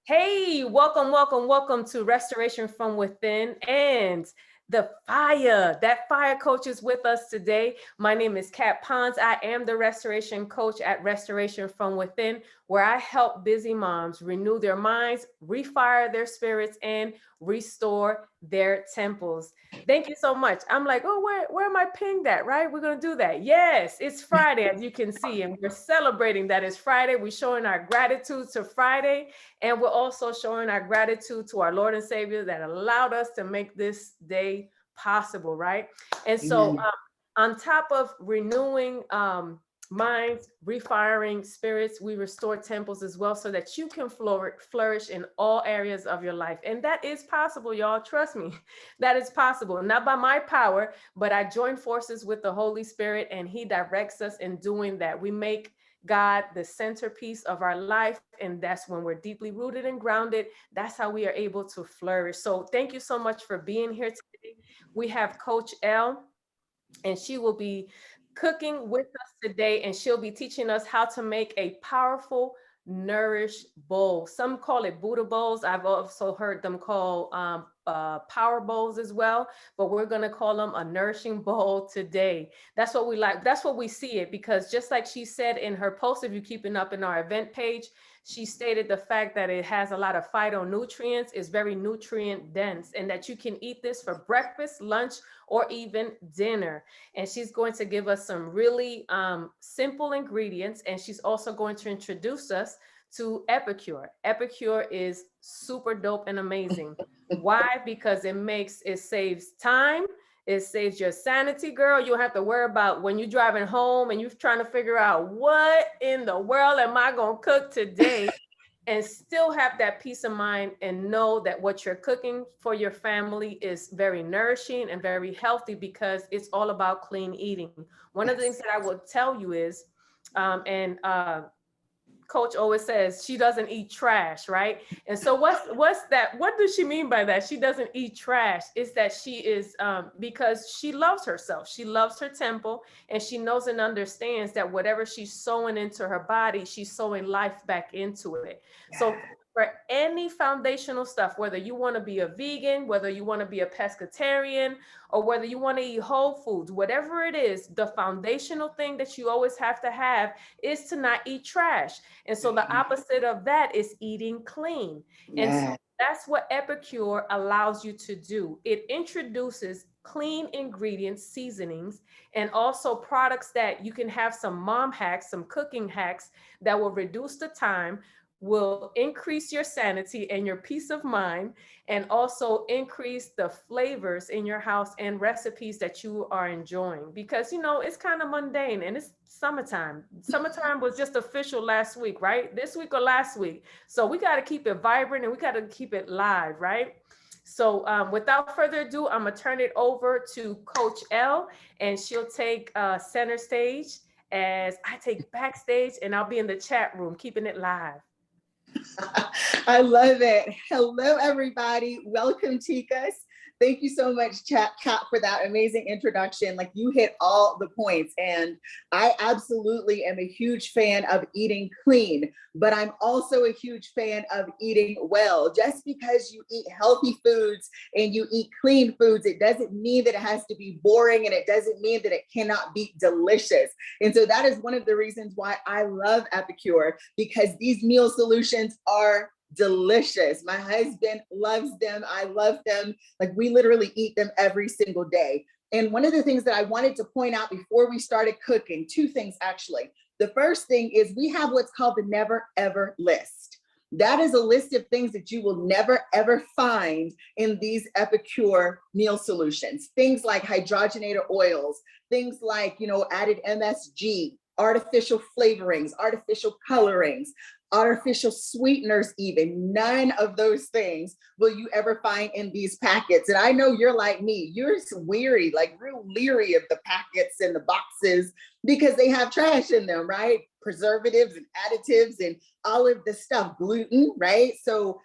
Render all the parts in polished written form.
Hey, welcome to Restoration from Within and the fire. That fire coach is with us today. My name is Kat Pons. I am the restoration coach at Restoration from Within, where I help busy moms renew their minds, refire their spirits, and restore their temples. Thank you so much. I'm like, oh, where am I pinged at, right? We're going to do that. Yes, it's Friday, as you can see, and we're celebrating that it's Friday. We're showing our gratitude to Friday, and we're also showing our gratitude to our Lord and Savior that allowed us to make this day possible, right? And so on top of renewing minds, refiring spirits, we restore temples as well so that you can flourish in all areas of your life. And that is possible, y'all. Trust me, that is possible. Not by my power, but I join forces with the Holy Spirit and he directs us in doing that. We make God the centerpiece of our life, and that's when we're deeply rooted and grounded. That's how we are able to flourish. So thank you so much for being here today. We have Coach L, and she will be cooking with us today, and she'll be teaching us how to make a powerful Nourish Bowl. Some call it Buddha bowls. I've also heard them call power bowls as well, but we're going to call them a nourishing bowl today. That's what we like. That's what we see it, because just like she said in her post, if you're keeping up in our event page, she stated the fact that it has a lot of phytonutrients, is very nutrient dense, and that you can eat this for breakfast, lunch, or even dinner. And she's going to give us some really simple ingredients, and she's also going to introduce us to Epicure. Epicure is super dope and amazing. Why? Because it saves time. It saves your sanity, girl. You don't have to worry about when you're driving home and you're trying to figure out what in the world am I going to cook today, and still have that peace of mind and know that what you're cooking for your family is very nourishing and very healthy, because it's all about clean eating. One of the things that I will tell you is, Coach always says she doesn't eat trash, right? And so what's that? What does she mean by that? She doesn't eat trash. Is that she is because she loves herself. She loves her temple, and she knows and understands that whatever she's sowing into her body, she's sowing life back into it. So for any foundational stuff, whether you want to be a vegan, whether you want to be a pescatarian, or whether you want to eat whole foods, whatever it is, the foundational thing that you always have to have is to not eat trash. And so the opposite of that is eating clean. And so that's what Epicure allows you to do. It introduces clean ingredients, seasonings, and also products that you can have some mom hacks, some cooking hacks that will reduce the time, will increase your sanity and your peace of mind, and also increase the flavors in your house and recipes that you are enjoying. Because, you know, it's kind of mundane and it's summertime. Summertime was just official last week, right? This week or last week. So we got to keep it vibrant and we got to keep it live, right? So without further ado, I'm going to turn it over to Coach L, and she'll take center stage as I take backstage, and I'll be in the chat room keeping it live. I love it. Hello, everybody. Welcome, Tikas. Thank you so much, Kat, for that amazing introduction. Like, you hit all the points, and I absolutely am a huge fan of eating clean, but I'm also a huge fan of eating well. Just because you eat healthy foods and you eat clean foods, it doesn't mean that it has to be boring, and it doesn't mean that it cannot be delicious. And so that is one of the reasons why I love Epicure, because these meal solutions are delicious. My husband loves them. I love them. Like, we literally eat them every single day. And one of the things that I wanted to point out before we started cooking, two things actually. The first thing is we have what's called the never ever list. That is a list of things that you will never ever find in these Epicure meal solutions. Things like hydrogenated oils, things like, you know, added MSG, artificial flavorings, artificial colorings, artificial sweeteners, even. None of those things will you ever find in these packets. And I know you're like me, you're weary, like real leery of the packets and the boxes, because they have trash in them, right? Preservatives and additives and all of this stuff, gluten, right? So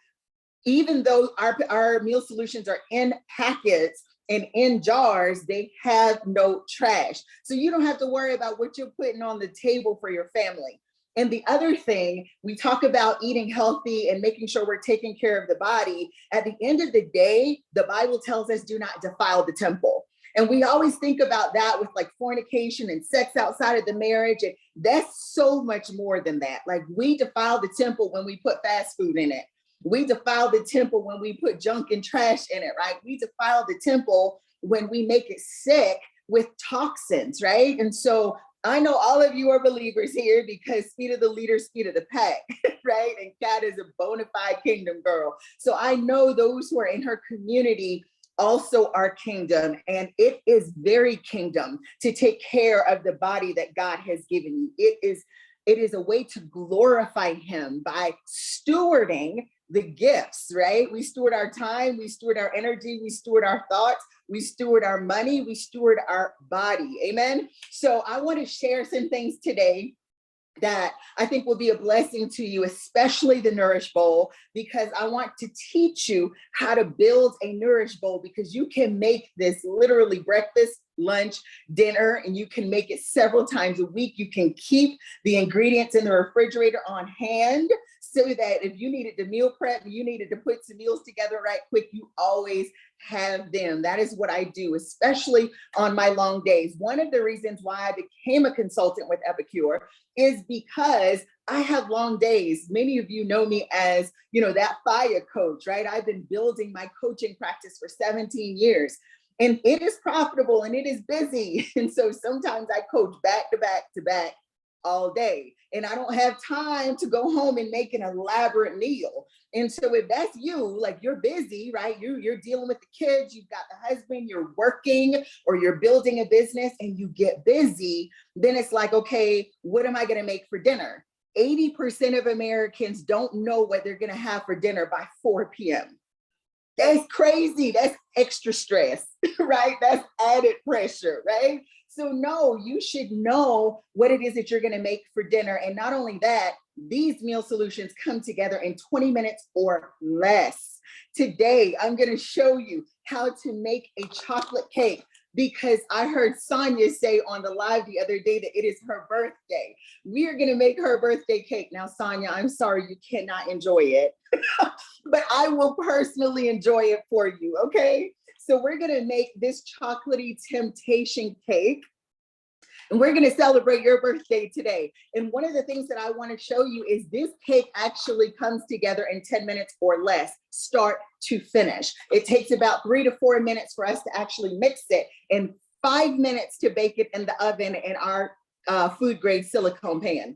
even though our meal solutions are in packets and in jars, they have no trash. So you don't have to worry about what you're putting on the table for your family. And the other thing, we talk about eating healthy and making sure we're taking care of the body. At the end of the day, the Bible tells us do not defile the temple. And we always think about that with like fornication and sex outside of the marriage. And that's so much more than that. Like, we defile the temple when we put fast food in it. We defile the temple when we put junk and trash in it, right? We defile the temple when we make it sick with toxins, right? And so I know all of you are believers here because speed of the leader, speed of the pack, right? And Kat is a bona fide kingdom girl. So I know those who are in her community also are kingdom, and it is very kingdom to take care of the body that God has given you. It is a way to glorify him by stewarding the gifts, right? We steward our time, we steward our energy, we steward our thoughts, we steward our money, we steward our body. Amen. So I want to share some things today that I think will be a blessing to you, especially the Nourish Bowl, because I want to teach you how to build a Nourish Bowl, because you can make this literally breakfast, lunch, dinner, and you can make it several times a week. You can keep the ingredients in the refrigerator on hand so that if you needed to meal prep, you needed to put some meals together right quick, you always have them. That is what I do, especially on my long days. One of the reasons why I became a consultant with Epicure is because I have long days. Many of you know me as, that fire coach, right? I've been building my coaching practice for 17 years. And it is profitable and it is busy. And so sometimes I coach back to back to back all day. And I don't have time to go home and make an elaborate meal. And so if that's you, like, you're busy, right? You're dealing with the kids, you've got the husband, you're working, or you're building a business and you get busy, then it's like, okay, what am I going to make for dinner? 80% of Americans don't know what they're going to have for dinner by 4 p.m. That's crazy. That's extra stress, right? That's added pressure, right? So no, you should know what it is that you're going to make for dinner. And not only that, these meal solutions come together in 20 minutes or less. Today, I'm going to show you how to make a chocolate cake, because I heard Sonia say on the live the other day that it is her birthday. We are going to make her birthday cake. Now, Sonia, I'm sorry you cannot enjoy it, but I will personally enjoy it for you, okay? So we're going to make this chocolatey temptation cake, and we're going to celebrate your birthday today. And one of the things that I want to show you is this cake actually comes together in 10 minutes or less, start to finish. It takes about 3 to 4 minutes for us to actually mix it, and 5 minutes to bake it in the oven in our food grade silicone pan.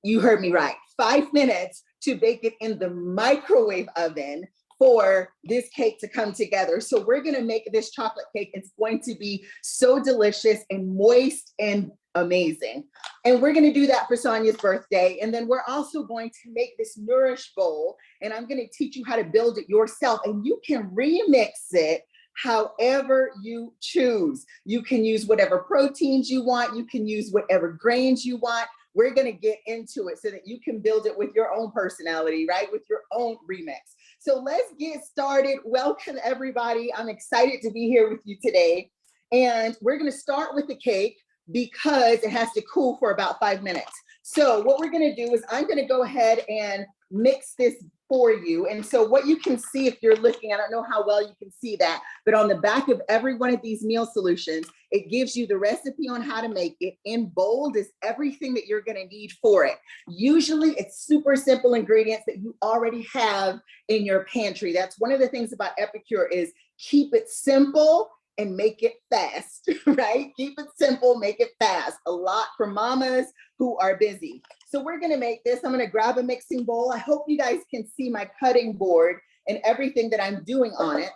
You heard me right. 5 minutes to bake it in the microwave oven for this cake to come together. So we're going to make this chocolate cake. It's going to be so delicious and moist and amazing. And we're going to do that for Sonia's birthday. And then we're also going to make this Nourish Bowl, and I'm going to teach you how to build it yourself. And you can remix it however you choose. You can use whatever proteins you want. You can use whatever grains you want. We're going to get into it so that you can build it with your own personality, right? With your own remix. So let's get started. Welcome, everybody. I'm excited to be here with you today. And we're going to start with the cake because it has to cool for about 5 minutes. So what we're going to do is I'm going to go ahead and mix this for you. And so what you can see, if you're looking, I don't know how well you can see that, but on the back of every one of these meal solutions, it gives you the recipe on how to make it. In bold is everything that you're going to need for it. Usually it's super simple ingredients that you already have in your pantry. That's one of the things about Epicure, is keep it simple and make it fast, right? Keep it simple, make it fast. A lot for mamas who are busy. So we're gonna make this. I'm gonna grab a mixing bowl. I hope you guys can see my cutting board and everything that I'm doing on it.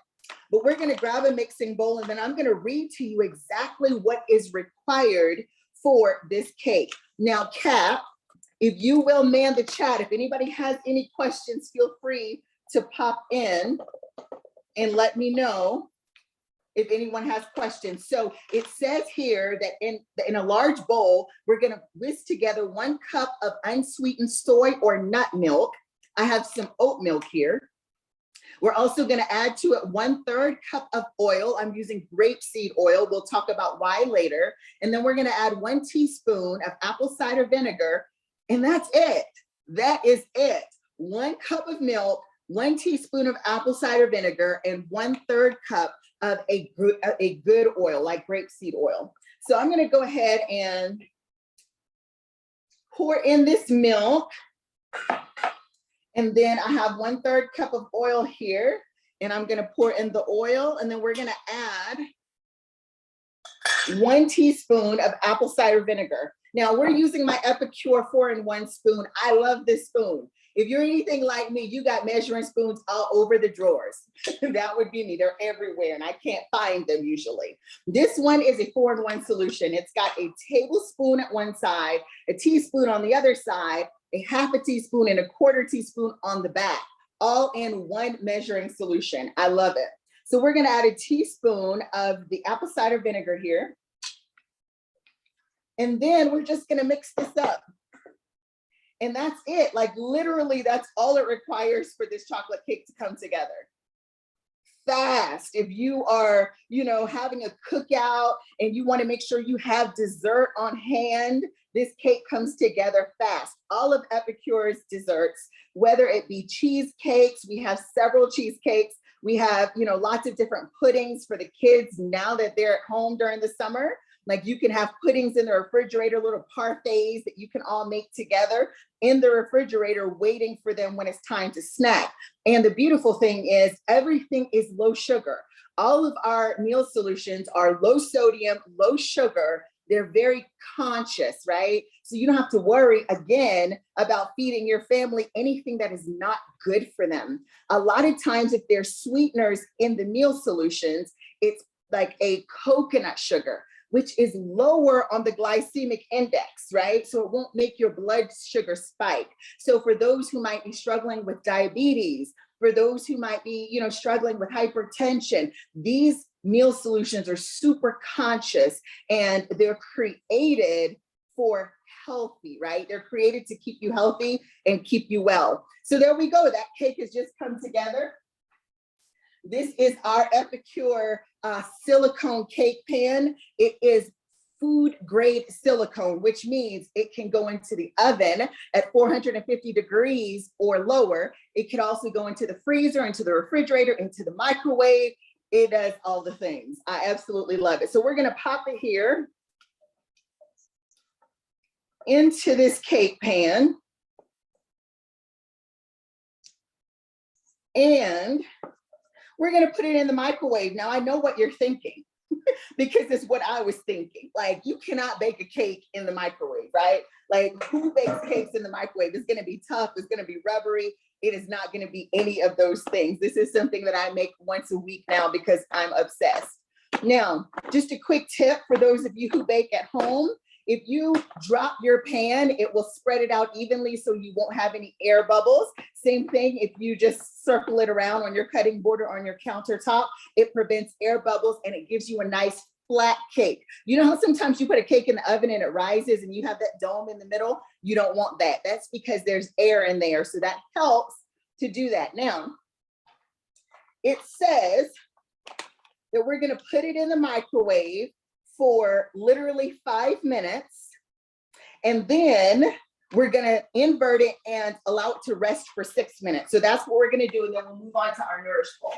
But we're gonna grab a mixing bowl, and then I'm gonna read to you exactly what is required for this cake. Now, Kat, if you will man the chat, if anybody has any questions, feel free to pop in and let me know if anyone has questions. So it says here that in a large bowl, we're going to whisk together 1 cup of unsweetened soy or nut milk. I have some oat milk here. We're also going to add to it 1/3 cup of oil. I'm using grapeseed oil. We'll talk about why later. And then we're going to add 1 teaspoon of apple cider vinegar And that's it. That is it. 1 cup of milk, 1 teaspoon of apple cider vinegar, and 1/3 cup of a good oil, like grapeseed oil. So I'm gonna go ahead and pour in this milk. And then I have 1/3 cup of oil here, and I'm gonna pour in the oil, and then we're gonna add 1 teaspoon of apple cider vinegar. Now we're using my Epicure 4-in-1 spoon. I love this spoon. If you're anything like me, you got measuring spoons all over the drawers. That would be me. They're everywhere and I can't find them usually. This one is a 4-in-1 solution. It's got a tablespoon at one side, a teaspoon on the other side, a 1/2 teaspoon and a 1/4 teaspoon on the back, all in one measuring solution. I love it. So we're gonna add a teaspoon of the apple cider vinegar here. And then we're just gonna mix this up. And that's it. Like literally, that's all it requires for this chocolate cake to come together. Fast. If you are, having a cookout and you want to make sure you have dessert on hand, this cake comes together fast. All of Epicure's desserts, whether it be cheesecakes, we have several cheesecakes. We have, lots of different puddings for the kids now that they're at home during the summer. Like you can have puddings in the refrigerator, little parfaits that you can all make together in the refrigerator, waiting for them when it's time to snack. And the beautiful thing is everything is low sugar. All of our meal solutions are low sodium, low sugar. They're very conscious, right? So you don't have to worry again about feeding your family anything that is not good for them. A lot of times if there's sweeteners in the meal solutions, it's like a coconut sugar, which is lower on the glycemic index, right? So it won't make your blood sugar spike. So for those who might be struggling with diabetes, for those who might be, struggling with hypertension, these meal solutions are super conscious and they're created for healthy, right? They're created to keep you healthy and keep you well. So there we go. That cake has just come together. This is our Epicure silicone cake pan. It is food grade silicone, which means it can go into the oven at 450 degrees or lower. It can also go into the freezer, into the refrigerator, into the microwave. It does all the things. I absolutely love it. So we're gonna pop it here into this cake pan. And we're gonna put it in the microwave. Now I know what you're thinking because it's what I was thinking. Like you cannot bake a cake in the microwave, right? Like who bakes cakes in the microwave? It's gonna be tough, it's gonna be rubbery. It is not gonna be any of those things. This is something that I make once a week now because I'm obsessed. Now, just a quick tip for those of you who bake at home. If you drop your pan, it will spread it out evenly so you won't have any air bubbles. Same thing if you just circle it around on your cutting board or on your countertop, it prevents air bubbles and it gives you a nice flat cake. You know how sometimes you put a cake in the oven and it rises and you have that dome in the middle? You don't want that. That's because there's air in there. So that helps to do that. Now, it says that we're gonna put it in the microwave for literally 5 minutes. And then we're gonna invert it and allow it to rest for 6 minutes. So that's what we're gonna do. And then we'll move on to our Nourish Bowl.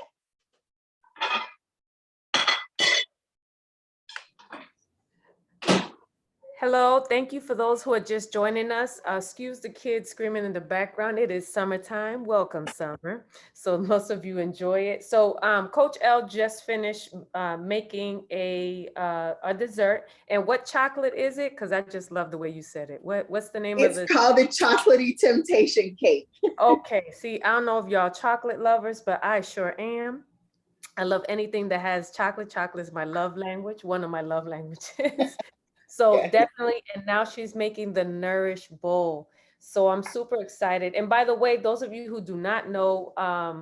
Hello, thank you for those who are just joining us. Excuse the kids screaming in the background. It is summertime. Welcome, summer. So most of you enjoy it. So Coach L just finished making a dessert. And what chocolate is it? Because I just love the way you said it. What's the name of it? It's called the Chocolatey Temptation Cake. Okay, see, I don't know if y'all chocolate lovers, but I sure am. I love anything that has chocolate. Chocolate is my love language, one of my love languages. So Yeah. definitely, and now she's making the Nourish Bowl. So I'm super excited. And by the way, those of you who do not know,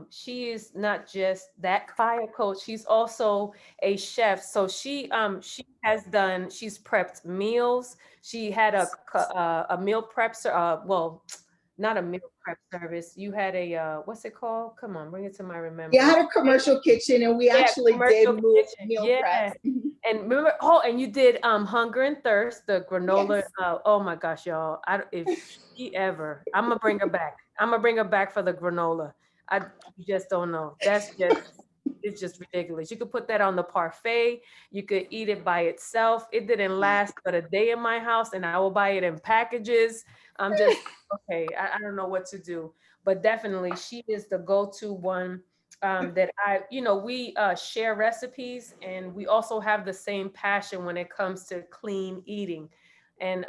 she is not just that fire coach, she's also a chef. So she's prepped meals. She had a meal prep, well, not a meal prep service. You had a, what's it called? Come on, bring it to my remembrance. Yeah, I had a commercial kitchen and we actually did meal prep. And remember, oh, and you did Hunger and Thirst, the granola. Yes. Oh my gosh, y'all. If she ever, I'm gonna bring her back. I'm gonna bring her back for the granola. You just don't know. It's just ridiculous. You could put that on the parfait. You could eat it by itself. It didn't last but a day in my house, and I will buy it in packages. I'm just okay. I don't know what to do, but definitely she is the go-to one. That we share recipes, and we also have the same passion when it comes to clean eating. And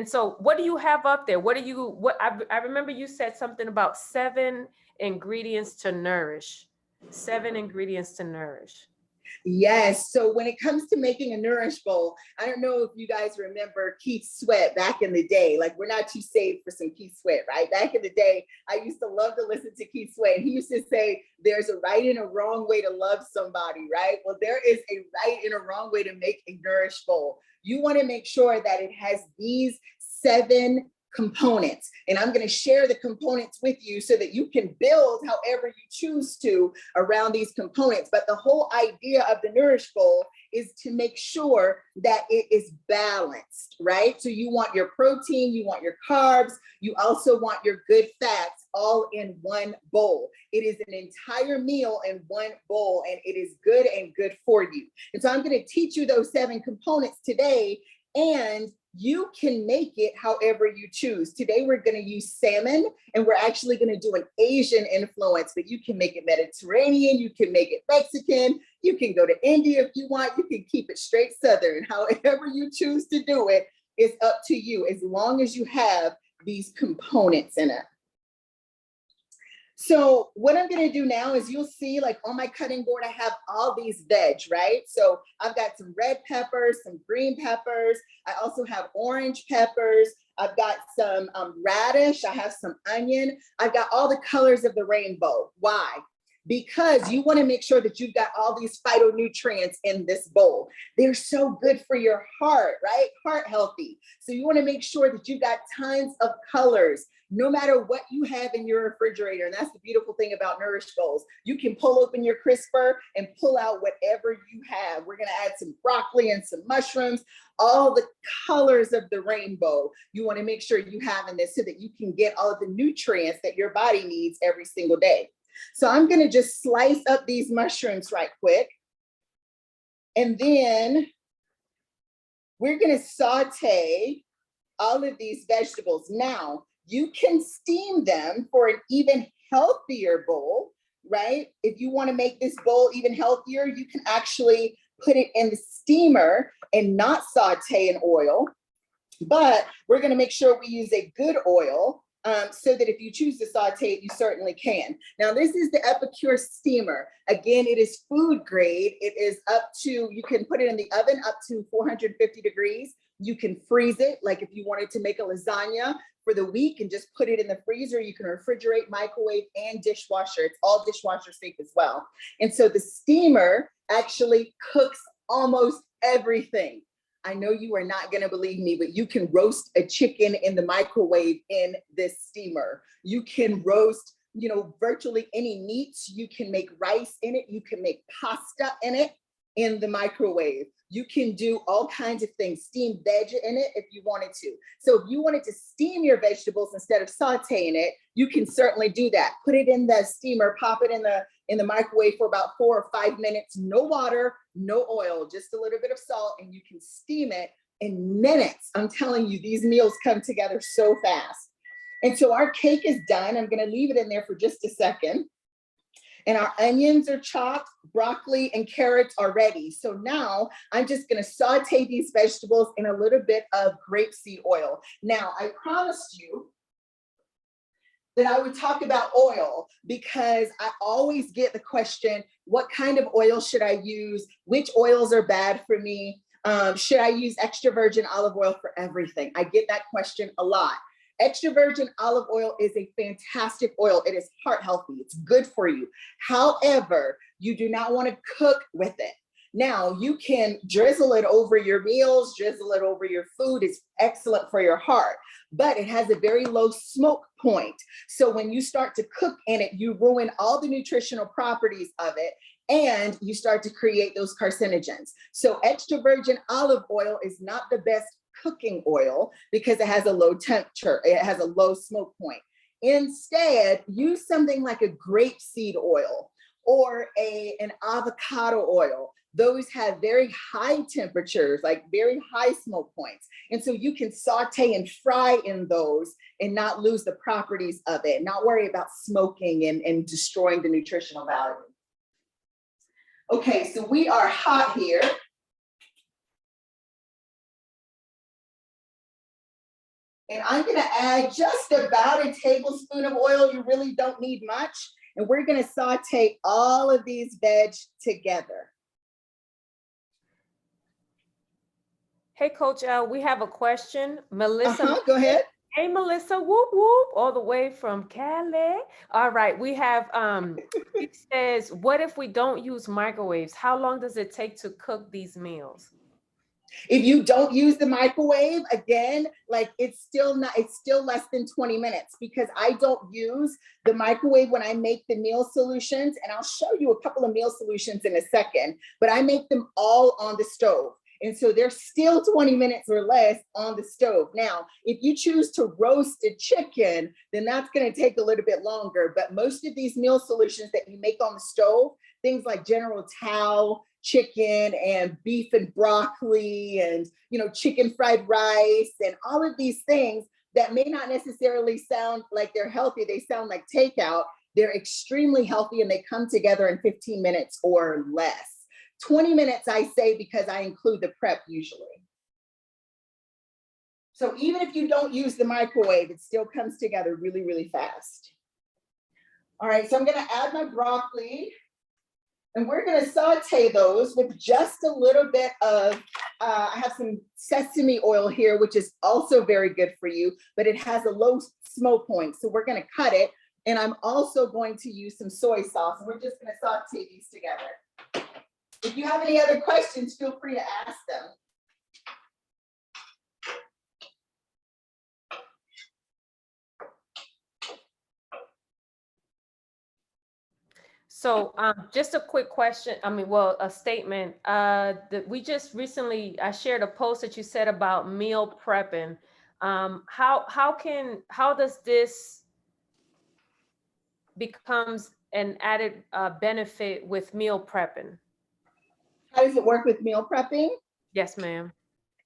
so what do you have up there? I remember you said something about 7 ingredients to nourish. 7 ingredients to nourish. Yes. So when it comes to making a Nourish Bowl, I don't know if you guys remember Keith Sweat back in the day. Like, we're not too saved for some Keith Sweat, right? Back in the day, I used to love to listen to Keith Sweat. He used to say, there's a right and a wrong way to love somebody, right? Well, there is a right and a wrong way to make a Nourish Bowl. You want to make sure that it has these 7 components. And I'm going to share the components with you so that you can build however you choose to around these components. But the whole idea of the Nourish Bowl is to make sure that it is balanced, right? So you want your protein, you want your carbs, you also want your good fats all in one bowl. It is an entire meal in one bowl, and it is good and good for you. And so I'm going to teach you those 7 components today, and you can make it however you choose. Today, we're going to use salmon, and we're actually going to do an Asian influence, but you can make it Mediterranean, you can make it Mexican, you can go to India if you want, you can keep it straight Southern. However you choose to do it is up to you, as long as you have these components in it. So what I'm going to do now is, you'll see, like, on my cutting board, I have all these veg, right? So I've got some red peppers, some green peppers. I also have orange peppers. I've got some radish. I have some onion. I've got all the colors of the rainbow. Why? Because you want to make sure that you've got all these phytonutrients in this bowl. They're so good for your heart, right? Heart healthy. So you want to make sure that you've got tons of colors, no matter what you have in your refrigerator. And that's the beautiful thing about Nourish Bowls. You can pull open your crisper and pull out whatever you have. We're going to add some broccoli and some mushrooms, all the colors of the rainbow. You want to make sure you have in this so that you can get all of the nutrients that your body needs every single day. So I'm going to just slice up these mushrooms right quick. And then we're going to saute all of these vegetables. Now, you can steam them for an even healthier bowl, right? If you want to make this bowl even healthier, you can actually put it in the steamer and not saute in oil. But we're going to make sure we use a good oil, so that if you choose to saute it, you certainly can. Now, this is the Epicure Steamer. Again, it is food grade. It is you can put it in the oven up to 450 degrees. You can freeze it, like if you wanted to make a lasagna for the week and just put it in the freezer. You can refrigerate, microwave, and dishwasher. It's all dishwasher safe as well. And so the steamer actually cooks almost everything. I know you are not going to believe me, but you can roast a chicken in the microwave in this steamer. You can roast, virtually any meats. You can make rice in it. You can make pasta in it in the microwave. You can do all kinds of things, steam veg in it if you wanted to. So if you wanted to steam your vegetables instead of sauteing it, you can certainly do that. Put it in the steamer, pop it in the microwave for about 4 or 5 minutes, no water, no oil, just a little bit of salt, and you can steam it in minutes. I'm telling you, these meals come together so fast. And so our cake is done. I'm going to leave it in there for just a second. And our onions are chopped, broccoli and carrots are ready. So now I'm just going to saute these vegetables in a little bit of grapeseed oil. Now, I promised you that I would talk about oil, because I always get the question, what kind of oil should I use? Which oils are bad for me? Should I use extra virgin olive oil for everything? I get that question a lot. Extra virgin olive oil is a fantastic oil. It is heart healthy. It's good for you. However, you do not want to cook with it. Now, you can drizzle it over your meals, drizzle it over your food. It's excellent for your heart, but it has a very low smoke point. So when you start to cook in it, you ruin all the nutritional properties of it, and you start to create those carcinogens. So extra virgin olive oil is not the best cooking oil because it has a low temperature, it has a low smoke point. Instead, use something like a grapeseed oil or an avocado oil. Those have very high temperatures, like very high smoke points. And so you can saute and fry in those and not lose the properties of it, not worry about smoking and destroying the nutritional value. Okay, so we are hot here. And I'm gonna add just about a tablespoon of oil. You really don't need much. And we're gonna saute all of these veg together. Hey, Coach, we have a question. Melissa. Go ahead. Hey, Melissa, whoop, whoop, all the way from Cali. All right, we have, it says, what if we don't use microwaves? How long does it take to cook these meals? If you don't use the microwave, again, like it's still less than 20 minutes because I don't use the microwave when I make the meal solutions. And I'll show you a couple of meal solutions in a second, but I make them all on the stove. And so they're still 20 minutes or less on the stove. Now, if you choose to roast a chicken, then that's going to take a little bit longer. But most of these meal solutions that you make on the stove, things like General Tao, chicken and beef and broccoli and, you know, chicken fried rice and all of these things that may not necessarily sound like they're healthy. They sound like takeout. They're extremely healthy and they come together in 15 minutes or less. 20 minutes, I say, because I include the prep usually. So even if you don't use the microwave, it still comes together really, really fast. All right, so I'm gonna add my broccoli and we're gonna saute those with just a little bit of, I have some sesame oil here, which is also very good for you, but it has a low smoke point. So we're gonna cut it. And I'm also going to use some soy sauce. And we're just gonna saute these together. If you have any other questions, feel free to ask them. So just a quick question. A statement. We just recently, I shared a post that you said about meal prepping. How does this becomes an added benefit with meal prepping? How does it work with meal prepping? Yes, ma'am.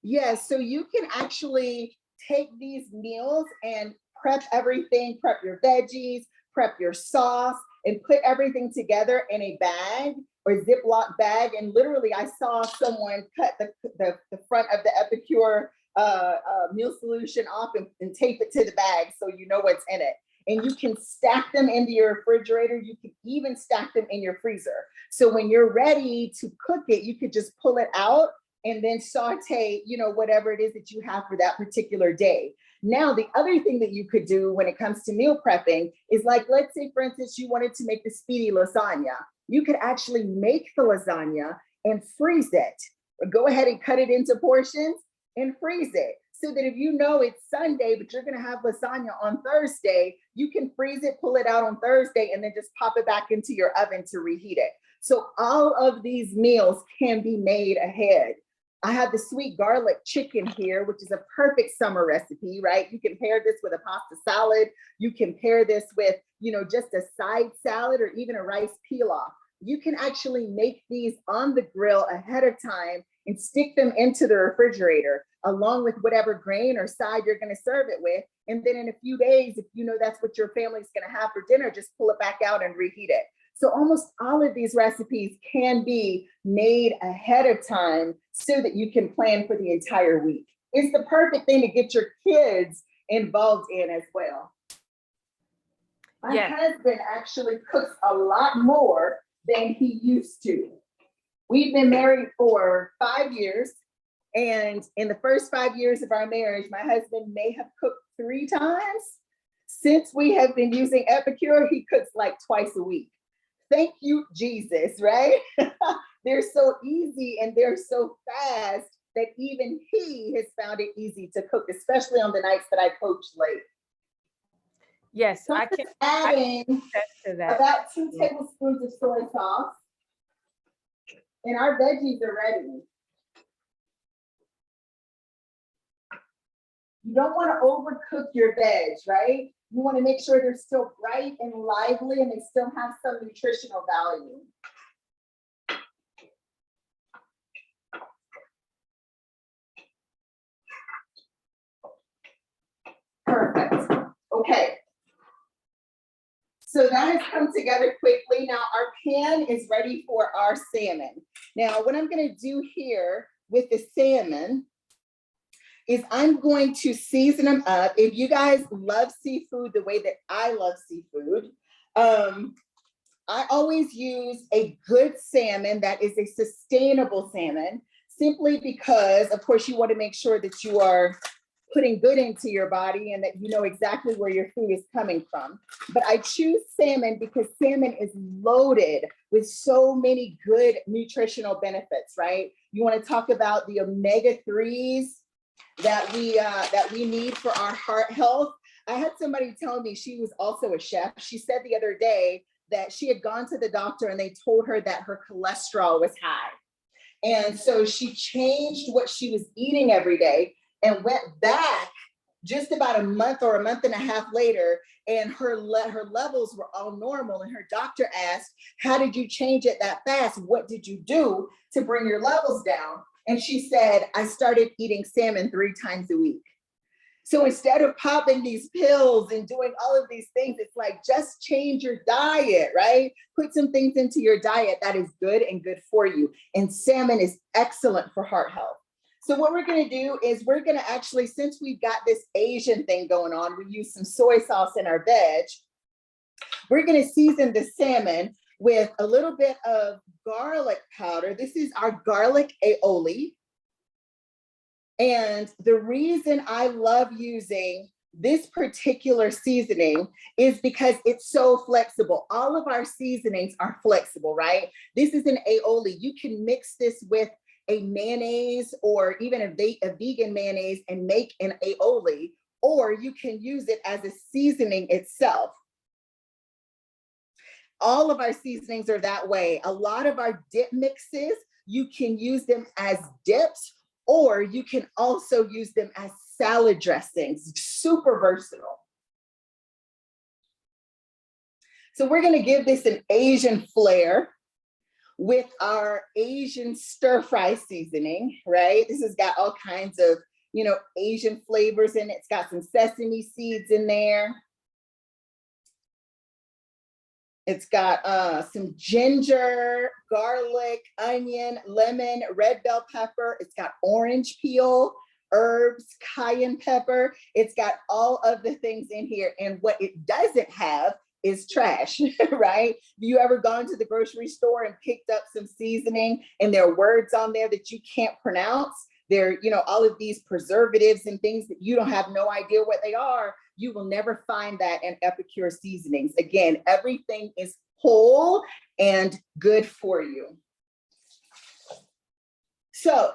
Yes, so you can actually take these meals and prep everything, prep your veggies, prep your sauce, and put everything together in a bag or Ziploc bag. And literally, I saw someone cut the front of the Epicure meal solution off and tape it to the bag so you know what's in it. And you can stack them into your refrigerator. You can even stack them in your freezer. So when you're ready to cook it, you could just pull it out and then saute, you know, whatever it is that you have for that particular day. Now, the other thing that you could do when it comes to meal prepping is, like, let's say, for instance, you wanted to make the speedy lasagna. You could actually make the lasagna and freeze it. Go ahead and cut it into portions and freeze it. So that if you know it's Sunday, but you're gonna have lasagna on Thursday, you can freeze it, pull it out on Thursday, and then just pop it back into your oven to reheat it. So all of these meals can be made ahead. I have the sweet garlic chicken here, which is a perfect summer recipe, right? You can pair this with a pasta salad. You can pair this with, you know, just a side salad or even a rice pilaf. You can actually make these on the grill ahead of time and stick them into the refrigerator along with whatever grain or side you're going to serve it with. And then in a few days, if you know that's what your family's going to have for dinner, just pull it back out and reheat it. So almost all of these recipes can be made ahead of time so that you can plan for the entire week. It's the perfect thing to get your kids involved in as well. My husband actually cooks a lot more than he used to. We've been married for 5 years. And in the first 5 years of our marriage, my husband may have cooked 3 times. Since we have been using Epicure, he cooks like twice a week. Thank you, Jesus, right? They're so easy and they're so fast that even he has found it easy to cook, especially on the nights that I coach late. Yes, so I can add in to that. about 2 tablespoons of soy sauce. And our veggies are ready. You don't want to overcook your veg, right? You want to make sure they're still bright and lively and they still have some nutritional value. Perfect. Okay. So that has come together quickly. Now our pan is ready for our salmon. Now what I'm going to do here with the salmon is I'm going to season them up. If you guys love seafood the way that I love seafood, I always use a good salmon that is a sustainable salmon, simply because, of course, you want to make sure that you are putting good into your body and that you know exactly where your food is coming from. But I choose salmon because salmon is loaded with so many good nutritional benefits, right? You want to talk about the omega-3s that we need for our heart health. I had somebody tell me, she was also a chef. She said the other day that she had gone to the doctor and they told her that her cholesterol was high. And so she changed what she was eating every day and went back just about a month or a month and a half later, and her levels were all normal. And her doctor asked, how did you change it that fast? What did you do to bring your levels down? And she said, I started eating salmon 3 times a week. So instead of popping these pills and doing all of these things, it's like, just change your diet, right? Put some things into your diet that is good and good for you. And salmon is excellent for heart health. So what we're going to do is we're going to actually, since we've got this Asian thing going on, we use some soy sauce in our veg. We're going to season the salmon with a little bit of garlic powder. This is our garlic aioli. And the reason I love using this particular seasoning is because it's so flexible. All of our seasonings are flexible, right? This is an aioli. You can mix this with a mayonnaise or even a vegan mayonnaise and make an aioli, or you can use it as a seasoning itself. All of our seasonings are that way. A lot of our dip mixes, you can use them as dips, or you can also use them as salad dressings. Super versatile. So we're going to give this an Asian flair with our Asian stir fry seasoning, right? This has got all kinds of, you know, Asian flavors in it. It's got some sesame seeds in there. It's got some ginger, garlic, onion, lemon, red bell pepper. It's got orange peel, herbs, cayenne pepper. It's got all of the things in here. And what it doesn't have is trash, right? Have you ever gone to the grocery store and picked up some seasoning and there are words on there that you can't pronounce? There, you know, all of these preservatives and things that you don't have no idea what they are. You will never find that in Epicure seasonings. Again, everything is whole and good for you. So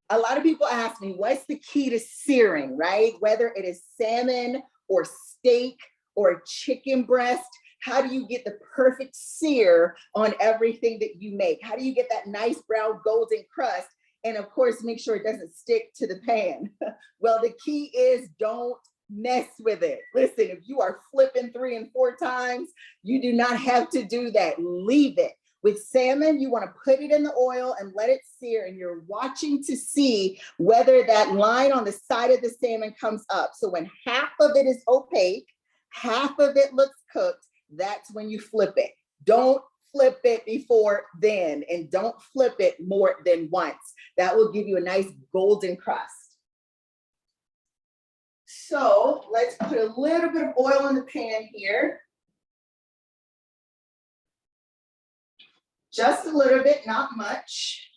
a lot of people ask me, what's the key to searing, right? Whether it is salmon or steak or chicken breast, how do you get the perfect sear on everything that you make? How do you get that nice brown golden crust? And of course, make sure it doesn't stick to the pan. Well, the key is don't mess with it. Listen, if you are flipping 3 and 4 times, you do not have to do that. Leave it. With salmon, you want to put it in the oil and let it sear, and you're watching to see whether that line on the side of the salmon comes up. So when half of it is opaque, half of it looks cooked, that's when you flip it. Don't flip it before then, and don't flip it more than once. That will give you a nice golden crust. So let's put a little bit of oil in the pan here. Just a little bit, not much.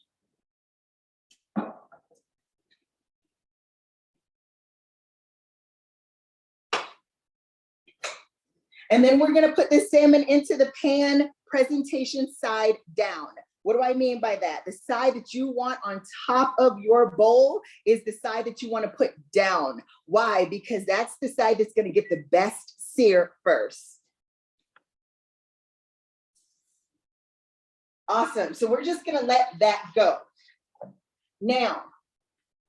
And then we're going to put this salmon into the pan, presentation side down. What do I mean by that? The side that you want on top of your bowl is the side that you want to put down. Why? Because that's the side that's going to get the best sear first. Awesome. So we're just gonna let that go. Now,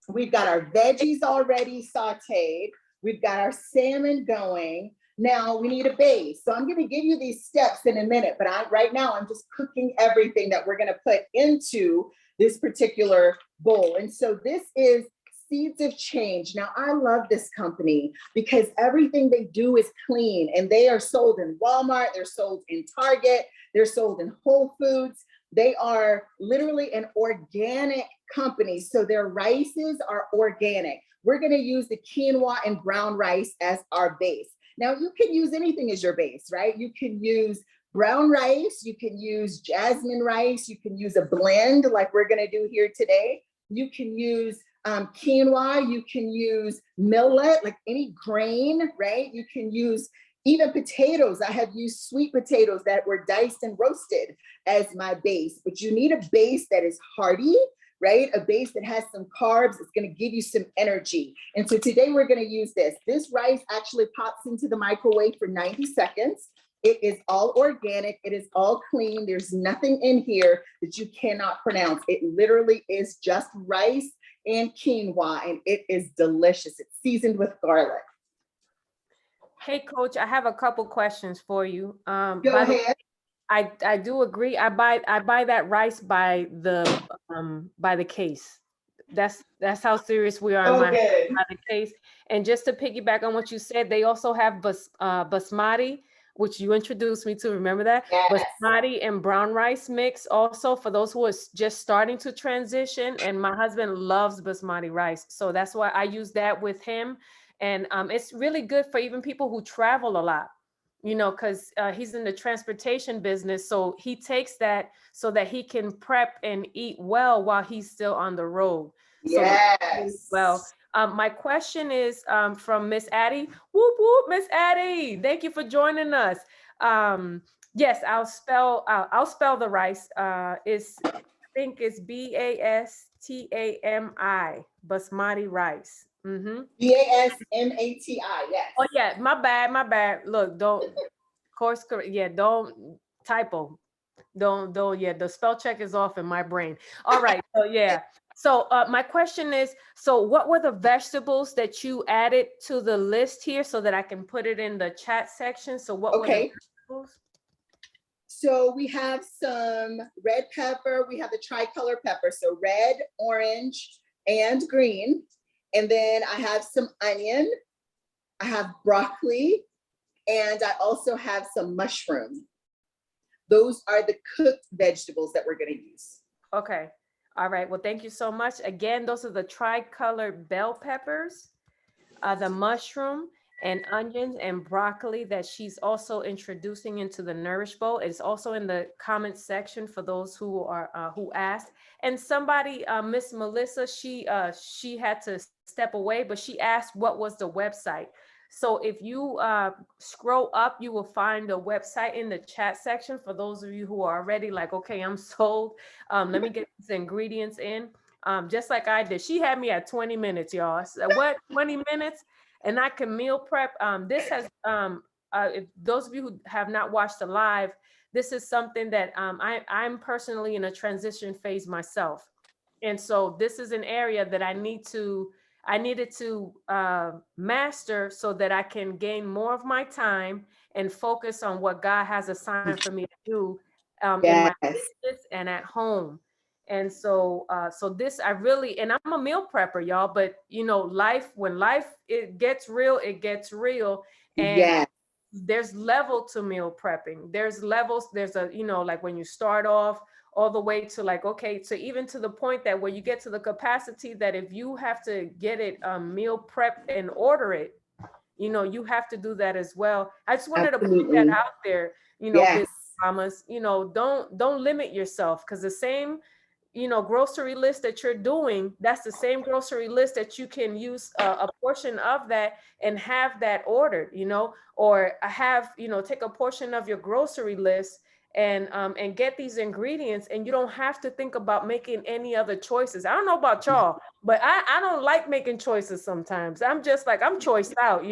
we've got our veggies already sauteed. We've got our salmon going. Now we need a base. So I'm gonna give you these steps in a minute, but right now I'm just cooking everything that we're gonna put into this particular bowl. And so this is Seeds of Change. Now I love this company because everything they do is clean, and they are sold in Walmart, they're sold in Target, they're sold in Whole Foods. They are literally an organic company. So their rices are organic. We're gonna use the quinoa and brown rice as our base. Now you can use anything as your base, right? You can use brown rice, you can use jasmine rice, you can use a blend like we're gonna do here today. You can use quinoa, you can use millet, like any grain, right? You can use even potatoes. I have used sweet potatoes that were diced and roasted as my base, but you need a base that is hearty, right? A base that has some carbs. It's going to give you some energy. And so today we're going to use this. This rice actually pops into the microwave for 90 seconds. It is all organic. It is all clean. There's nothing in here that you cannot pronounce. It literally is just rice and quinoa, and it is delicious. It's seasoned with garlic. Hey, Coach, I have a couple questions for you. Go ahead. I do agree. I buy that rice by the case. That's how serious we are in by the case. And just to piggyback on what you said, they also have basmati, which you introduced me to. Remember that? Yes. Basmati and brown rice mix also for those who are just starting to transition. And my husband loves basmati rice, so that's why I use that with him. And it's really good for even people who travel a lot, you know, because he's in the transportation business. So he takes that so that he can prep and eat well while he's still on the road. Yes. Well, my question is from Miss Addie. Whoop, whoop, Miss Addie. Thank you for joining us. Yes, I'll spell the rice. I think it's BASTAMI, basmati rice. BASMATI, yes. Oh yeah, my bad. Look, don't course correct. Yeah, don't typo. Don't. Yeah, the spell check is off in my brain. All right. So yeah. So my question is, so what were the vegetables that you added to the list here so that I can put it in the chat section? So what were the vegetables? So we have some red pepper. We have the tricolor pepper. So red, orange, and green. And then I have some onion, I have broccoli, and I also have some mushroom. Those are the cooked vegetables that we're going to use. Okay. All right. Well, thank you so much. Again, those are the tricolor bell peppers, the mushroom and onions and broccoli that she's also introducing into the Nourish Bowl. It's also in the comment section for those who are who asked. And somebody, Miss Melissa, she had to step away, but she asked what was the website. So if you scroll up, you will find a website in the chat section for those of you who are already like, okay, I'm sold. Let me get these ingredients in. Just like I did. She had me at 20 minutes, y'all. So what, 20 minutes? And I can meal prep. This has, if those of you who have not watched the live, this is something that I'm personally in a transition phase myself. And so this is an area that I needed to master so that I can gain more of my time and focus on what God has assigned for me to do in my business and at home. And so, this, and I'm a meal prepper, y'all, but you know, when life, it gets real, and there's level to meal prepping. There's levels, there's like when you start off all the way to like, okay, to even to the point that where you get to the capacity that if you have to get it meal prep and order it, you have to do that as well. I just wanted to put that out there, business mamas, don't limit yourself, because the same grocery list that you're doing, that's the same grocery list that you can use a portion of that and have that ordered, or take a portion of your grocery list and get these ingredients, and you don't have to think about making any other choices. I don't know about y'all, but I don't like making choices sometimes. I'm just like, I'm choiced out,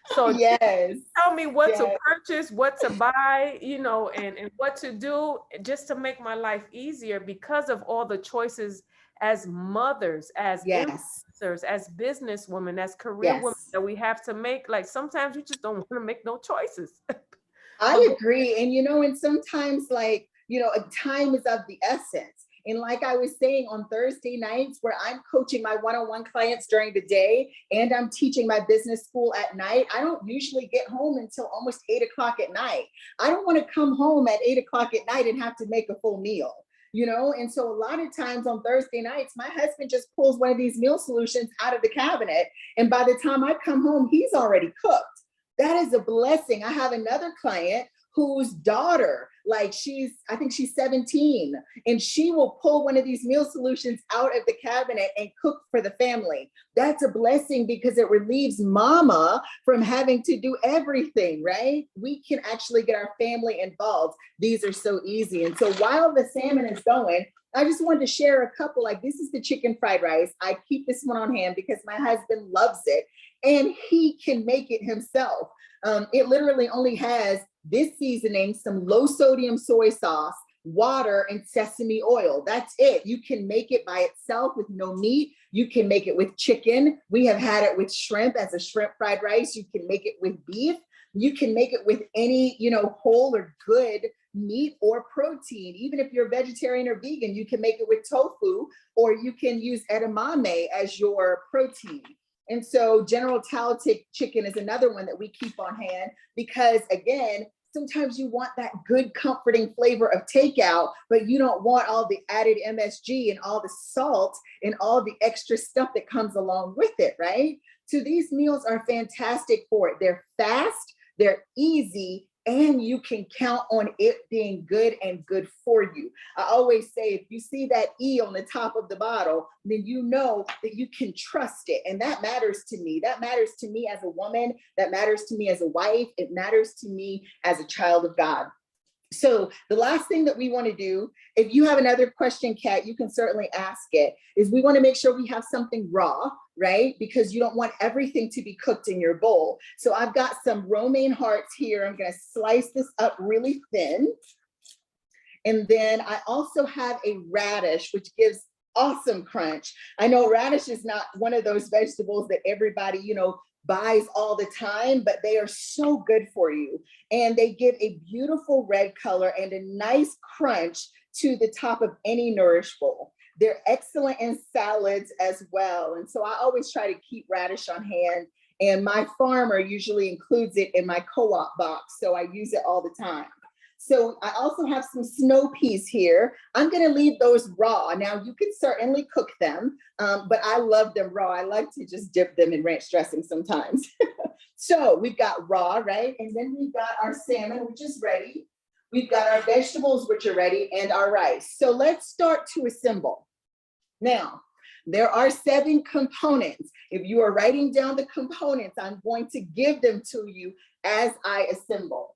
So Yes. tell me what to Yes. purchase, what to buy, and what to do just to make my life easier because of all the choices as mothers, as Yes. influencers, as businesswomen, as career women Yes. that we have to make. Like sometimes you just don't want to make no choices. But I agree. And sometimes time is of the essence. And like I was saying on Thursday nights, where I'm coaching my one-on-one clients during the day and I'm teaching my business school at night, I don't usually get home until almost 8 o'clock at night. I don't want to come home at 8 o'clock at night and have to make a full meal. And so a lot of times on Thursday nights, my husband just pulls one of these meal solutions out of the cabinet. And by the time I come home, he's already cooked. That is a blessing. I have another client whose daughter, I think she's 17, and she will pull one of these meal solutions out of the cabinet and cook for the family. That's a blessing because it relieves mama from having to do everything, right? We can actually get our family involved. These are so easy. And so while the salmon is going, I just wanted to share a couple, this is the chicken fried rice. I keep this one on hand because my husband loves it and he can make it himself. It literally only has this seasoning, some low sodium soy sauce, water, and sesame oil. That's it. You can make it by itself with no meat. You can make it with chicken. We have had it with shrimp as a shrimp fried rice. You can make it with beef. You can make it with any, whole or good meat or protein. Even if you're vegetarian or vegan, you can make it with tofu, or you can use edamame as your protein. And so General Tao chicken is another one that we keep on hand because, again, sometimes you want that good, comforting flavor of takeout, but you don't want all the added MSG and all the salt and all the extra stuff that comes along with it, right? So these meals are fantastic for it. They're fast, they're easy, and you can count on it being good and good for you. I always say, if you see that E on the top of the bottle, then you know that you can trust it. And that matters to me. That matters to me as a woman. That matters to me as a wife. It matters to me as a child of God. So the last thing that we want to do, if you have another question, Kat, you can certainly ask it, is we want to make sure we have something raw, right? Because you don't want everything to be cooked in your bowl. So I've got some romaine hearts here. I'm going to slice this up really thin. And then I also have a radish, which gives awesome crunch. I know radish is not one of those vegetables that everybody, buys all the time, but they are so good for you. And they give a beautiful red color and a nice crunch to the top of any Nourish Bowl. They're excellent in salads as well. And so I always try to keep radish on hand. And my farmer usually includes it in my co-op box. So I use it all the time. So I also have some snow peas here. I'm going to leave those raw. Now you can certainly cook them, but I love them raw. I like to just dip them in ranch dressing sometimes. So we've got raw, right? And then we've got our salmon, which is ready. We've got our vegetables, which are ready, and our rice. So let's start to assemble. Now, there are 7 components. If you are writing down the components, I'm going to give them to you as I assemble.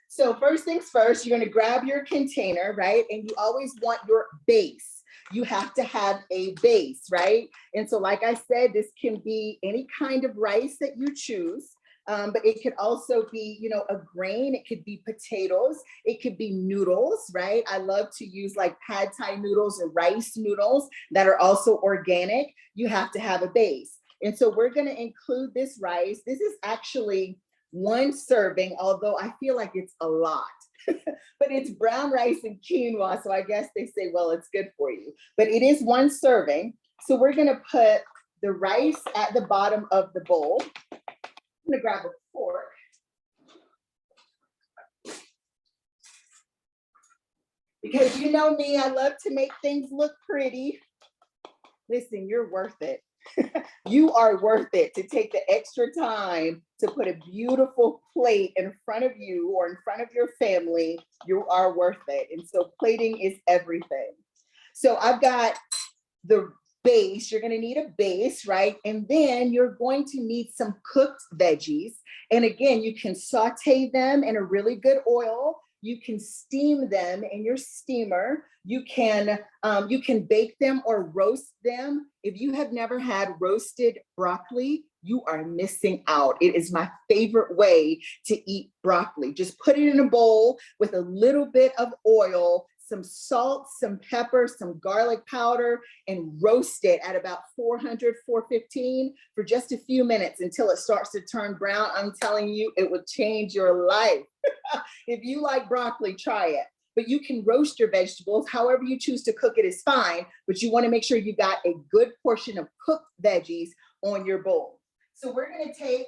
So first things first, you're going to grab your container, right? And you always want your base. You have to have a base, right? And so like I said, this can be any kind of rice that you choose, but it could also be, a grain. It could be potatoes. It could be noodles, right? I love to use like pad thai noodles or rice noodles that are also organic. You have to have a base. And so we're going to include this rice. This is actually 1 serving, although I feel like it's a lot, but it's brown rice and quinoa. So I guess they say, well, it's good for you, but it is 1 serving. So we're going to put the rice at the bottom of the bowl. I'm going to grab a fork. Because you know me, I love to make things look pretty. Listen, you're worth it. You are worth it to take the extra time to put a beautiful plate in front of you or in front of your family. You are worth it. And so plating is everything. So I've got the base. You're going to need a base, right? And then you're going to need some cooked veggies. And again, you can saute them in a really good oil. You can steam them in your steamer. You can bake them or roast them. If you have never had roasted broccoli, you are missing out. It is my favorite way to eat broccoli. Just put it in a bowl with a little bit of oil, some salt, some pepper, some garlic powder, and roast it at about 400, 415 for just a few minutes until it starts to turn brown. I'm telling you, it will change your life. If you like broccoli, try it. But you can roast your vegetables. However you choose to cook it is fine, but you want to make sure you got a good portion of cooked veggies on your bowl. So we're going to take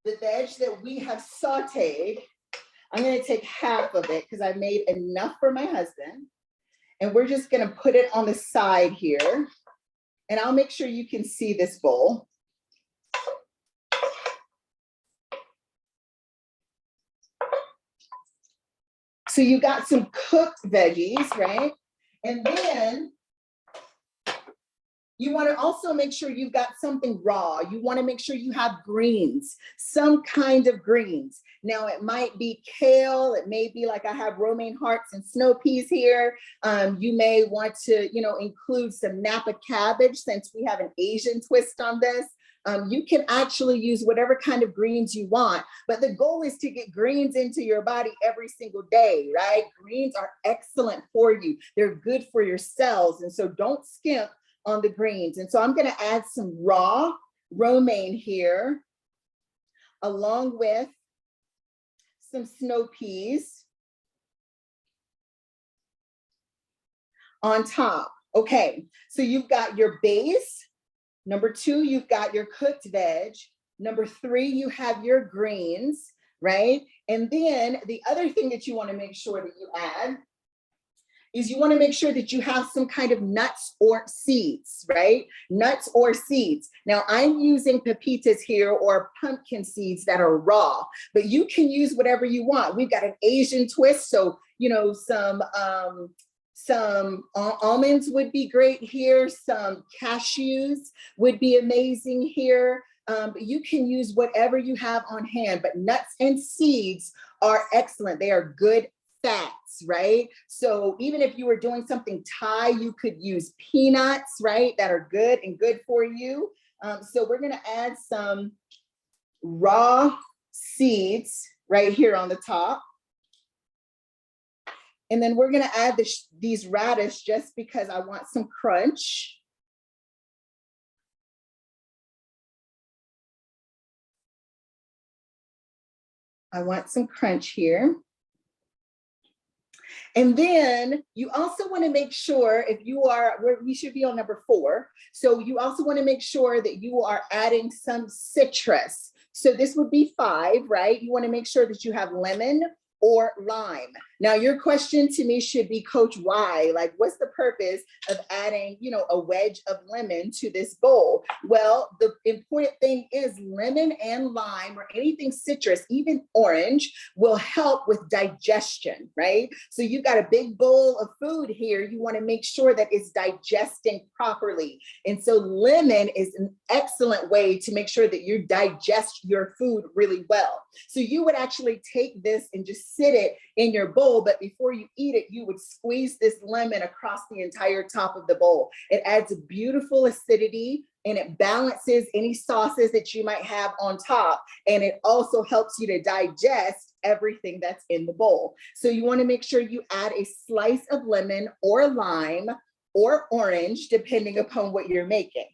the veg that we have sauteed. I'm going to take half of it because I made enough for my husband. And we're just going to put it on the side here. And I'll make sure you can see this bowl. So you got some cooked veggies, right? And then you want to also make sure you've got something raw. You want to make sure you have greens, some kind of greens. Now it might be kale. It may be like I have romaine hearts and snow peas here. You may want to, include some Napa cabbage since we have an Asian twist on this. You can actually use whatever kind of greens you want, but the goal is to get greens into your body every single day, right? Greens are excellent for you. They're good for your cells. And so don't skimp on the greens. And so I'm going to add some raw romaine here, along with some snow peas on top. Okay, so you've got your base. Number 2, you've got your cooked veg. Number 3, you have your greens, right? And then the other thing that you want to make sure that you add is you want to make sure that you have some kind of nuts or seeds, right? Nuts or seeds. Now I'm using pepitas here or pumpkin seeds that are raw, but you can use whatever you want. We've got an Asian twist, so some almonds would be great here. Some cashews would be amazing here. But you can use whatever you have on hand, but nuts and seeds are excellent. They are good fats, right? So even if you were doing something Thai, you could use peanuts, right? That are good and good for you. So we're gonna add some raw seeds right here on the top. And then we're gonna add these radish just because I want some crunch. I want some crunch here. And then you also want to make sure we should be on number 4. So you also want to make sure that you are adding some citrus. So this would be 5, right? You want to make sure that you have lemon or lime. Now your question to me should be, Coach, why? Like, what's the purpose of adding, a wedge of lemon to this bowl? Well, the important thing is lemon and lime or anything citrus, even orange, will help with digestion, right? So you've got a big bowl of food here. You want to make sure that it's digesting properly. And so lemon is an excellent way to make sure that you digest your food really well. So you would actually take this and just sit it in your bowl, but before you eat it, you would squeeze this lemon across the entire top of the bowl. It adds a beautiful acidity and it balances any sauces that you might have on top. And it also helps you to digest everything that's in the bowl. So you want to make sure you add a slice of lemon or lime or orange, depending upon what you're making.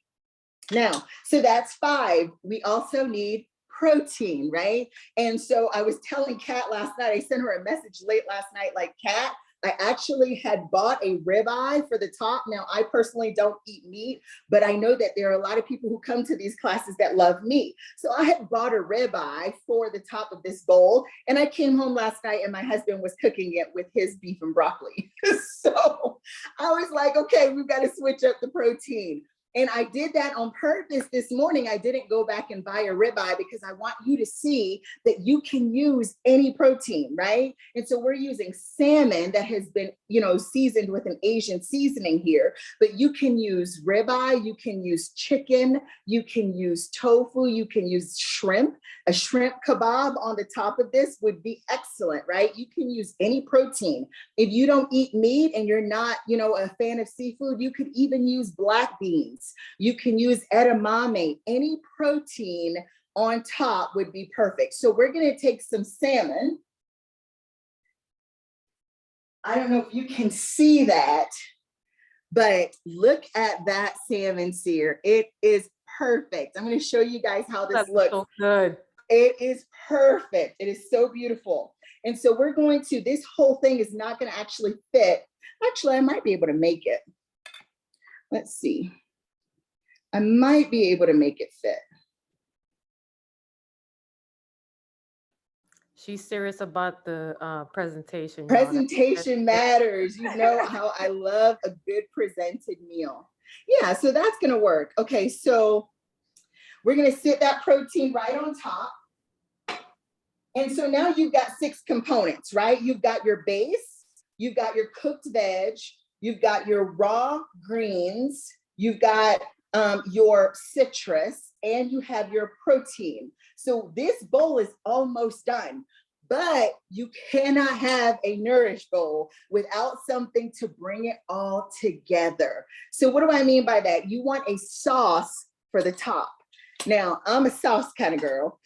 Now, so that's 5. We also need protein, right? And so I was telling Kat last night, I sent her a message late last night, like, Kat, I actually had bought a ribeye for the top. Now, I personally don't eat meat, but I know that there are a lot of people who come to these classes that love meat. So I had bought a ribeye for the top of this bowl. And I came home last night and my husband was cooking it with his beef and broccoli. So I was like, okay, we've got to switch up the protein. And I did that on purpose this morning. I didn't go back and buy a ribeye because I want you to see that you can use any protein, right? And so we're using salmon that has been, seasoned with an Asian seasoning here, but you can use ribeye, you can use chicken, you can use tofu, you can use shrimp. A shrimp kebab on the top of this would be excellent, right? You can use any protein. If you don't eat meat and you're not, a fan of seafood, you could even use black beans. beans. You can use edamame. Any protein on top would be perfect. So we're going to take some salmon. I don't know if you can see that, but look at that salmon sear. It is perfect. I'm going to show you guys how this looks. So good. It is perfect. It is so beautiful. And so we're going to, this whole thing is not going to actually fit. Actually, I might be able to make it. Let's see. I might be able to make it fit. She's serious about the presentation. Presentation matters. You know how I love a good presented meal. Yeah, so that's going to work. Okay, so we're going to sit that protein right on top. And so now you've got 6 components, right? You've got your base, you've got your cooked veg, you've got your raw greens, you've got your citrus, and you have your protein. So this bowl is almost done, but you cannot have a Nourish Bowl without something to bring it all together. So what do I mean by that? You want a sauce for the top. Now, I'm a sauce kind of girl.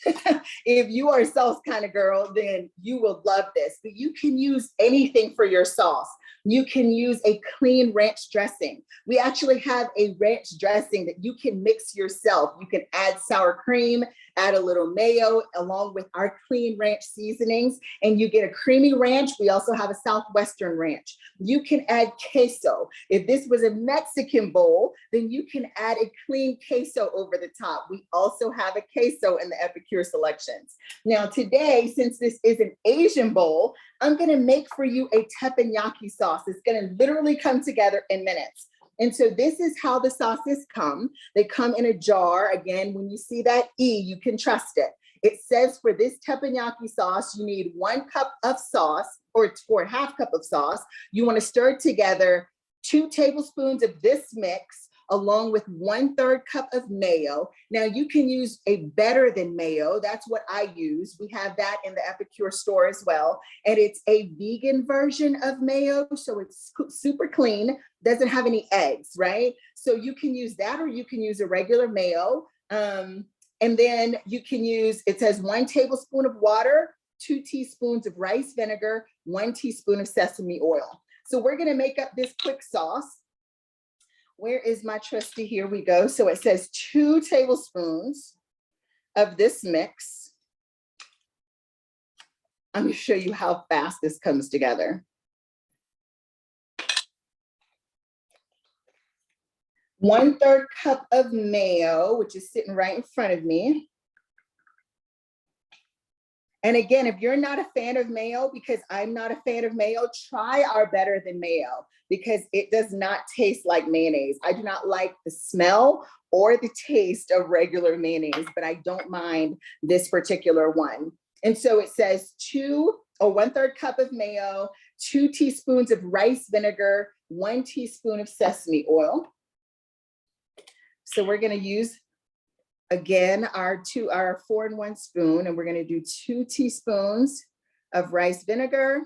If you are a sauce kind of girl, then you will love this. But you can use anything for your sauce. You can use a clean ranch dressing. We actually have a ranch dressing that you can mix yourself. You can add sour cream, add a little mayo along with our clean ranch seasonings, and you get a creamy ranch. We also have a Southwestern ranch. You can add queso. If this was a Mexican bowl, then you can add a clean queso over the top. We also have a queso in the Epicure selections. Now today, since this is an Asian bowl, I'm gonna make for you a teppanyaki sauce. It's gonna literally come together in minutes. And so this is how the sauces come. They come in a jar. Again, when you see that E, you can trust it. It says for this teppanyaki sauce, you need 1 cup of sauce, or for a half cup of sauce. You wanna stir together 2 tablespoons of this mix, along with 1/3 cup of mayo. Now you can use a better than mayo. That's what I use. We have that in the Epicure store as well. And it's a vegan version of mayo. So it's super clean, doesn't have any eggs, right? So you can use that, or you can use a regular mayo. And then you can use, it says 1 tablespoon of water, 2 teaspoons of rice vinegar, 1 teaspoon of sesame oil. So we're gonna make up this quick sauce. Where is my trusty? Here we go. So it says 2 tablespoons of this mix. I'm going to show you how fast this comes together. 1/3 cup of mayo, which is sitting right in front of me. And again, if you're not a fan of mayo, because I'm not a fan of mayo, try our better than mayo, because it does not taste like mayonnaise. I do not like the smell or the taste of regular mayonnaise, but I don't mind this particular one. And so it says 1/3 cup of mayo, 2 teaspoons of rice vinegar, 1 teaspoon of sesame oil. So we're gonna use, again, our 4-in-1 spoon, and we're gonna do 2 teaspoons of rice vinegar.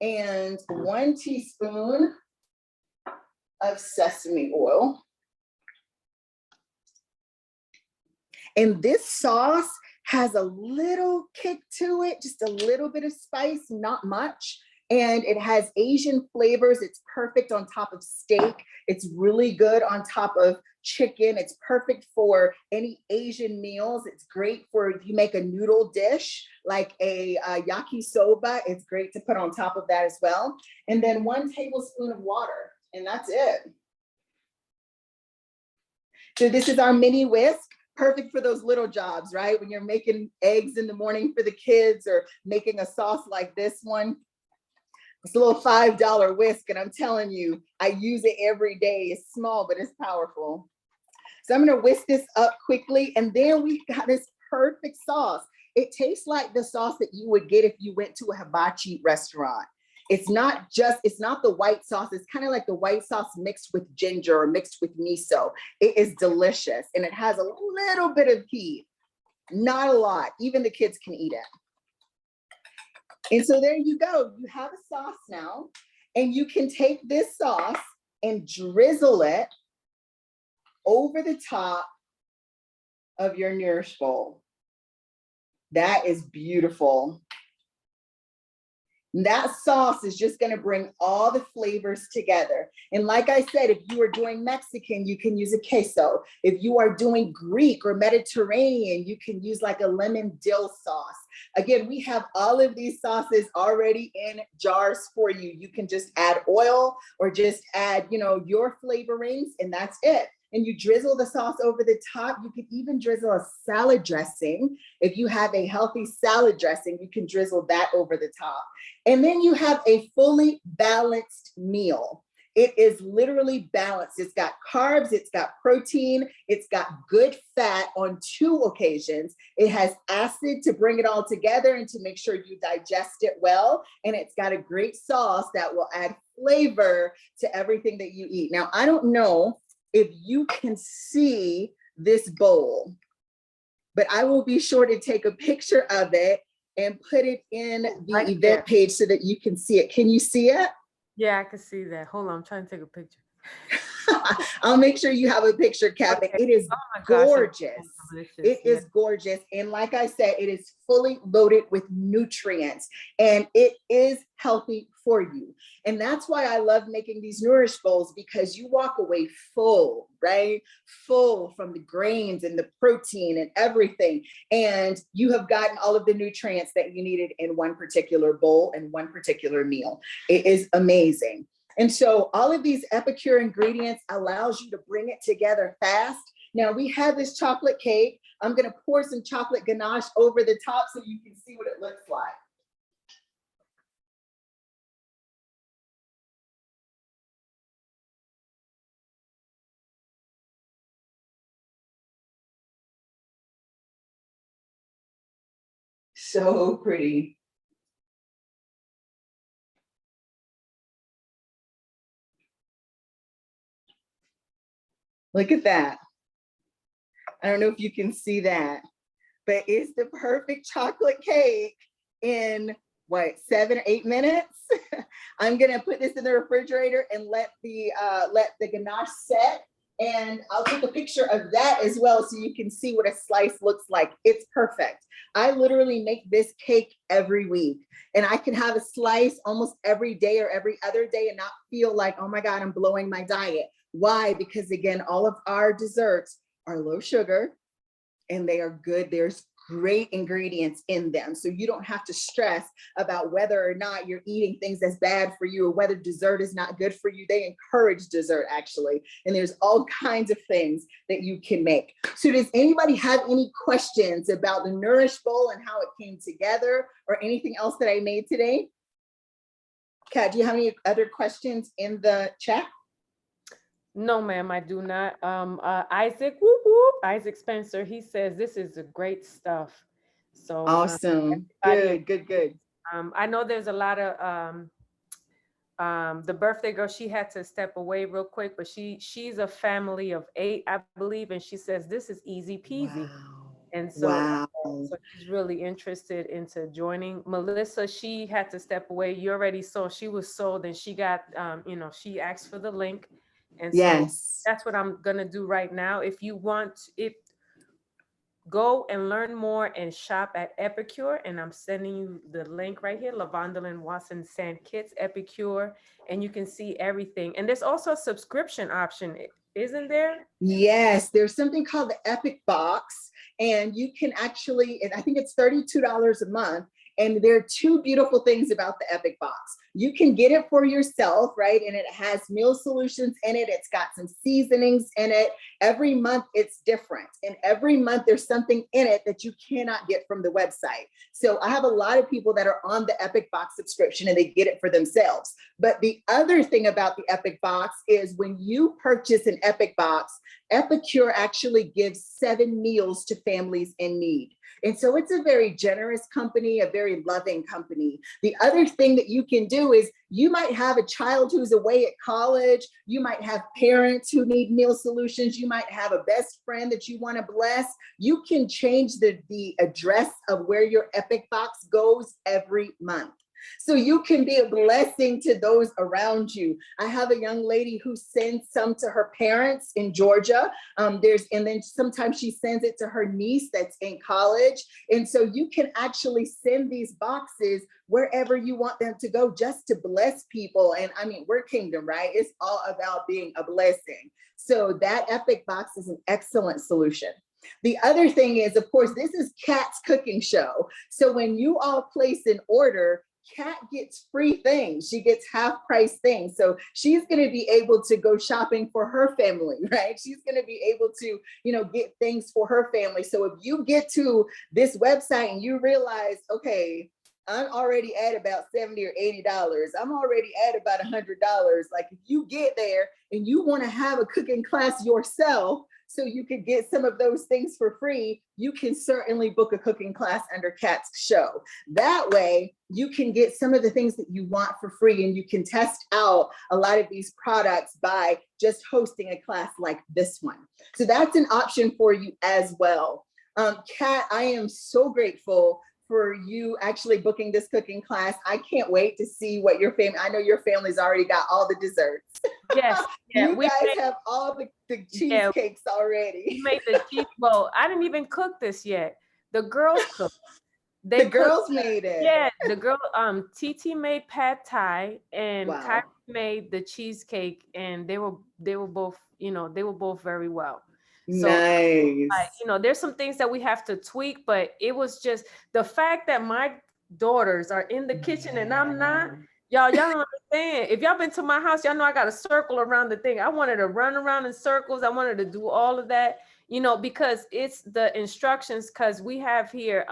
And 1 teaspoon of sesame oil. And this sauce has a little kick to it, just a little bit of spice, not much. And it has Asian flavors. It's perfect on top of steak. It's really good on top of chicken. It's perfect for any Asian meals. It's great for if you make a noodle dish, like a yakisoba. It's great to put on top of that as well. And then 1 tablespoon of water, and that's it. So this is our mini whisk. Perfect for those little jobs, right? When you're making eggs in the morning for the kids, or making a sauce like this one. It's a little $5 whisk, and I'm telling you, I use it every day. It's small, but it's powerful. So I'm gonna whisk this up quickly, and then we got this perfect sauce. It tastes like the sauce that you would get if you went to a hibachi restaurant. It's not the white sauce. It's kind of like the white sauce mixed with ginger or mixed with miso. It is delicious, and it has a little bit of heat, not a lot. Even the kids can eat it. And so there you go. You have a sauce now, and you can take this sauce and drizzle it over the top of your Nourish Bowl. That is beautiful. That sauce is just going to bring all the flavors together. And like I said, if you are doing Mexican, you can use a queso. If you are doing Greek or Mediterranean, you can use like a lemon dill sauce. Again, we have all of these sauces already in jars for you. You can just add oil or just add, your flavorings, and that's it. And you drizzle the sauce over the top. You could even drizzle a salad dressing. If you have a healthy salad dressing, you can drizzle that over the top. And then you have a fully balanced meal. It is literally balanced. It's got carbs, it's got protein, it's got good fat on 2 occasions. It has acid to bring it all together and to make sure you digest it well. And it's got a great sauce that will add flavor to everything that you eat. Now, I don't know if you can see this bowl, but I will be sure to take a picture of it and put it in the event page so that you can see it. Can you see it? Yeah, I can see that. Hold on, I'm trying to take a picture. I'll make sure you have a picture, Kat. Okay. It is gorgeous. It is gorgeous. And like I said, it is fully loaded with nutrients and it is healthy for you. And that's why I love making these Nourish Bowls, because you walk away full, right? Full from the grains and the protein and everything. And you have gotten all of the nutrients that you needed in one particular bowl and one particular meal. It is amazing. And so all of these Epicure ingredients allows you to bring it together fast. Now we have this chocolate cake. I'm going to pour some chocolate ganache over the top so you can see what it looks like. So pretty. Look at that. I don't know if you can see that, but it's the perfect chocolate cake in what, 7 or 8 minutes? I'm gonna put this in the refrigerator and let the ganache set. And I'll take a picture of that as well so you can see what a slice looks like. It's perfect. I literally make this cake every week and I can have a slice almost every day or every other day and not feel like, oh my God, I'm blowing my diet. Why? Because again, all of our desserts are low sugar and they are good. There's great ingredients in them. So you don't have to stress about whether or not you're eating things that's bad for you or whether dessert is not good for you. They encourage dessert actually. And there's all kinds of things that you can make. So does anybody have any questions about the Nourish Bowl and how it came together or anything else that I made today? Kat, do you have any other questions in the chat? No, ma'am, I do not. Isaac, whoop, whoop, Isaac Spencer, he says this is a great stuff. So awesome. Good. I know there's a lot of the birthday girl, she had to step away real quick, but she's a family of 8, I believe, and she says this is easy peasy. Wow. And so, so she's really interested into joining. Melissa, she had to step away. You already saw, she was sold and she got, she asked for the link. And so that's what I'm going to do right now. If you want, go and learn more and shop at Epicure. And I'm sending you the link right here, Lavandel and Watson Sand Kits, Epicure. And you can see everything. And there's also a subscription option, isn't there? Yes, there's something called the Epic Box. And you can actually, I think it's $32 a month. And there are 2 beautiful things about the Epic Box. You can get it for yourself, right? And it has meal solutions in it. It's got some seasonings in it. Every month it's different. And every month there's something in it that you cannot get from the website. So I have a lot of people that are on the Epic Box subscription and they get it for themselves. But the other thing about the Epic Box is when you purchase an Epic Box, Epicure actually gives 7 meals to families in need. And so it's a very generous company, a very loving company. The other thing that you can do too is you might have a child who's away at college. You might have parents who need meal solutions. You might have a best friend that you want to bless. You can change the address of where your Epic box goes every month. So you can be a blessing to those around you. I have a young lady who sends some to her parents in Georgia. And then sometimes she sends it to her niece that's in college. And so you can actually send these boxes wherever you want them to go, just to bless people. And I mean, we're Kingdom, right? It's all about being a blessing. So that Epic box is an excellent solution. The other thing is, of course, this is Kat's cooking show. So when you all place an order, Kat gets free things. She gets half price things. So she's going to be able to go shopping for her family, right? She's going to be able to, get things for her family. So if you get to this website and you realize, okay, I'm already at about $70 or $80. I'm already at about $100. Like if you get there and you want to have a cooking class yourself, so you could get some of those things for free, you can certainly book a cooking class under Kat's show. That way, you can get some of the things that you want for free, and you can test out a lot of these products by just hosting a class like this one. So that's an option for you as well. Kat, I am so grateful for you actually booking this cooking class. I can't wait to see what your family, I know your family's already got all the desserts. Yes. Yeah, you guys have all the cheesecakes already. We made the cheese. Well, I didn't even cook this yet. The girls cooked. The girls made it. Yeah, the girl, TT made pad thai and Wow. Kyrie made the cheesecake, and they were both, they were both very well. So, nice. There's some things that we have to tweak, but it was just the fact that my daughters are in the kitchen and I'm not. Y'all don't understand. If y'all been to my house, y'all know I got a circle around the thing. I wanted to run around in circles. I wanted to do all of that, because it's the instructions. Because we have here,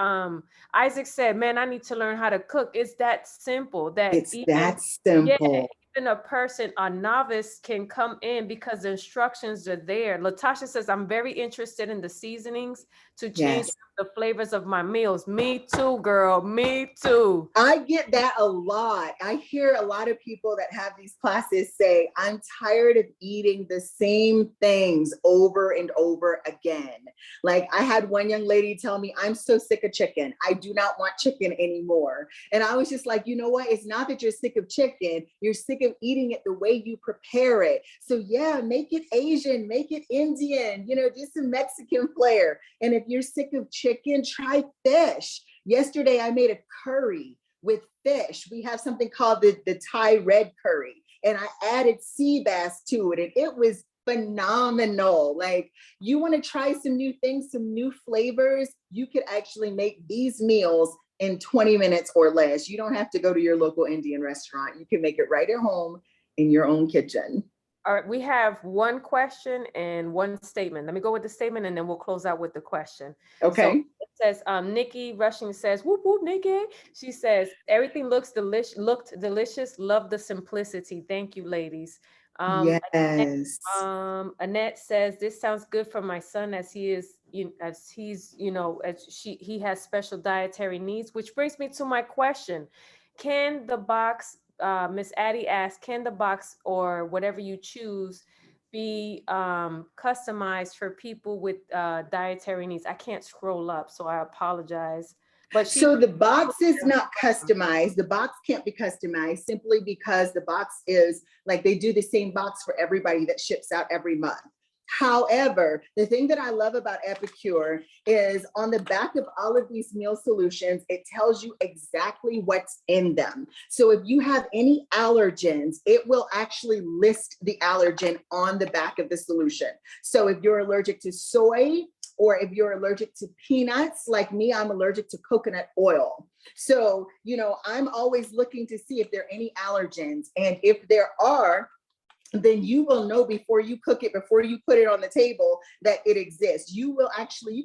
Isaac said, man, I need to learn how to cook. It's that simple. It's that simple. Yeah, even a novice can come in because the instructions are there. Latasha says, I'm very interested in the seasonings to change the flavors of my meals. Me too, girl. Me too. I get that a lot. I hear a lot of people that have these classes say, I'm tired of eating the same things over and over again. Like I had one young lady tell me, I'm so sick of chicken. I do not want chicken anymore. And I was just like, you know what? It's not that you're sick of chicken. You're sick of eating it the way you prepare it. So yeah, make it Asian, make it Indian, just some Mexican flair. And if you're sick of chicken, try fish. Yesterday, I made a curry with fish. We have something called the Thai red curry, and I added sea bass to it, and it was phenomenal. Like you want to try some new things, some new flavors, you could actually make these meals in 20 minutes or less. You don't have to go to your local Indian restaurant. You can make it right at home in your own kitchen. All right, we have one question and one statement. Let me go with the statement and then we'll close out with the question. Okay. So it says, Nikki Rushing says, whoop, whoop, Nikki. She says, everything looked delicious. Love the simplicity. Thank you, ladies. Yes. Annette says, this sounds good for my son as he has special dietary needs, which brings me to my question. Can the box, Miss Addie asked, can the box or whatever you choose be customized for people with dietary needs? I can't scroll up, so I apologize. But so the box is not customized. The box can't be customized simply because the box is like they do the same box for everybody that ships out every month. However, the thing that I love about Epicure is on the back of all of these meal solutions, it tells you exactly what's in them. So if you have any allergens, it will actually list the allergen on the back of the solution. So if you're allergic to soy, or if you're allergic to peanuts, like me, I'm allergic to coconut oil. So, I'm always looking to see if there are any allergens. And if there are, then you will know before you cook it, before you put it on the table, that it exists. You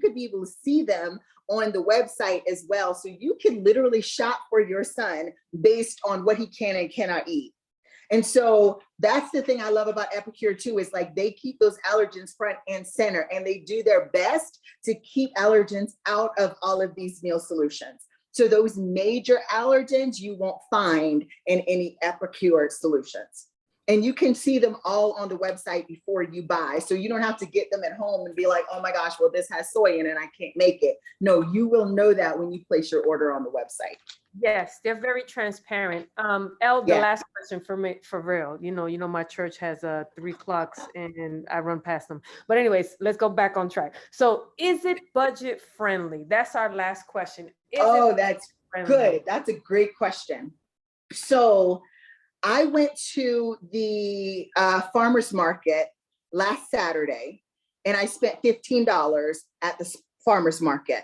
could be able to see them on the website as well. So you can literally shop for your son based on what he can and cannot eat. And so that's the thing I love about Epicure too, is like they keep those allergens front and center, and they do their best to keep allergens out of all of these meal solutions. So those major allergens you won't find in any Epicure solutions. And you can see them all on the website before you buy. So you don't have to get them at home and be like, oh my gosh, well, this has soy in it, I can't make it. No, you will know that when you place your order on the website. Yes, they're very transparent. The last question for me, for real. You know, my church has 3 clocks and I run past them. But anyways, let's go back on track. So is it budget friendly? That's our last question. That's good. That's a great question. So I went to the farmer's market last Saturday and I spent $15 at the farmer's market.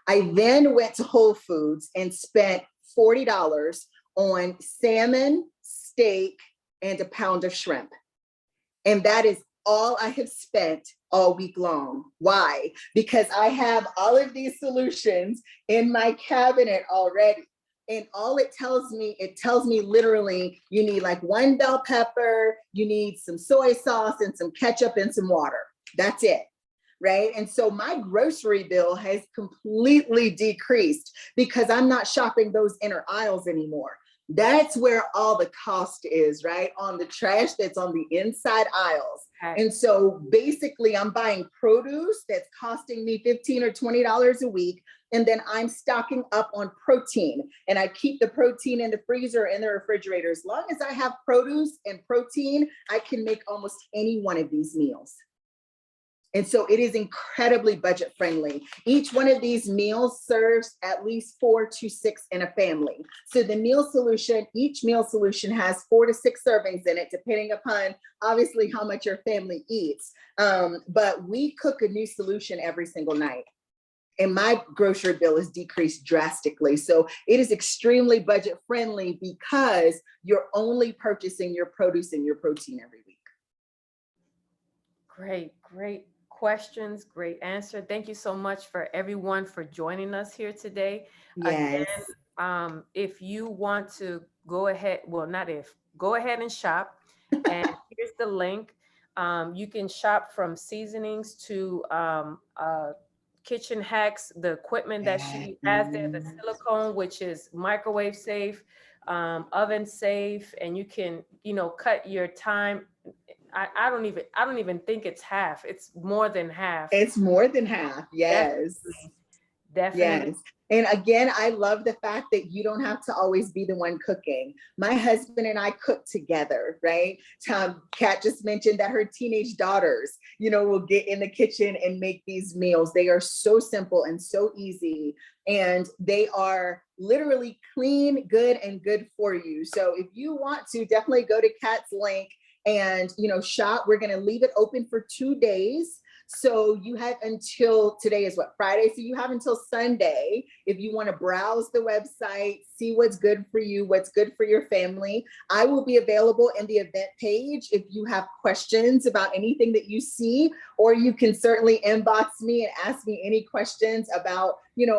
I then went to Whole Foods and spent $40 on salmon, steak, and a pound of shrimp. And that is all I have spent all week long. Why? Because I have all of these solutions in my cabinet already. And all it tells me literally, you need like 1 bell pepper, you need some soy sauce and some ketchup and some water. That's it. Right. And so my grocery bill has completely decreased because I'm not shopping those inner aisles anymore. That's where all the cost is, right? On the trash that's on the inside aisles. Okay. And so basically I'm buying produce that's costing me $15 or $20 a week. And then I'm stocking up on protein, and I keep the protein in the freezer and the refrigerator. As long as I have produce and protein, I can make almost any one of these meals. And so it is incredibly budget friendly. Each one of these meals serves at least 4 to 6 in a family. So the meal solution, each meal solution has 4 to 6 servings in it, depending upon obviously how much your family eats. But we cook a new solution every single night. And my grocery bill is decreased drastically. So it is extremely budget friendly because you're only purchasing your produce and your protein every week. Great questions, great answer. Thank you so much for everyone for joining us here today. Yes. Again, if you want to go ahead, go ahead and shop. And here's the link. You can shop from seasonings to kitchen hacks, the equipment that she has there, the silicone, which is microwave safe, oven safe, and you can, cut your time. I don't even think it's half. It's more than half. It's more than half. Yes. Definitely. Yes. And again, I love the fact that you don't have to always be the one cooking. My husband and I cook together, right? Kat just mentioned that her teenage daughters, will get in the kitchen and make these meals. They are so simple and so easy. And they are literally clean, good, and good for you. So if you want to, definitely go to Kat's link and, shop. We're going to leave it open for 2 days. So you have until, today is what, Friday? So you have until Sunday if you want to browse the website, see what's good for you, what's good for your family. I will be available in the event page if you have questions about anything that you see, or you can certainly inbox me and ask me any questions about,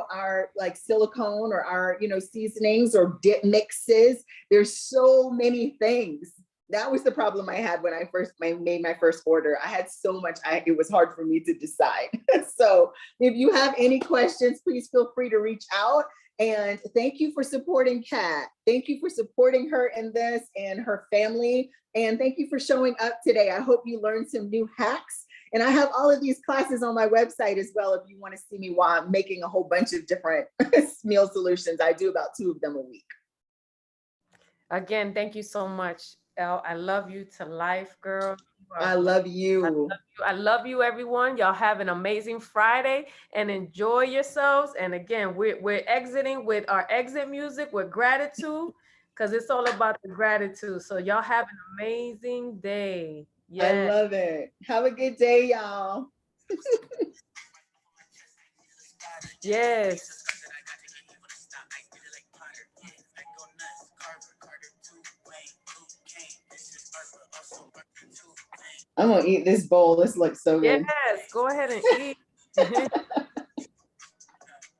our like silicone or our, seasonings or dip mixes. There's so many things. That was the problem I had when I first made my first order. I had so much, it was hard for me to decide. So if you have any questions, please feel free to reach out. And thank you for supporting Kat. Thank you for supporting her in this and her family. And thank you for showing up today. I hope you learned some new hacks. And I have all of these classes on my website as well if you want to see me while I'm making a whole bunch of different meal solutions. I do about 2 of them a week. Again, thank you so much. I love you to life, girl. I love you. I love you, everyone. Y'all have an amazing Friday and enjoy yourselves. And again, we're exiting with our exit music with gratitude because it's all about the gratitude. So y'all have an amazing day. Yes. I love it. Have a good day, y'all. Yes. I'm gonna eat this bowl. This looks so good. Yes, go ahead and eat.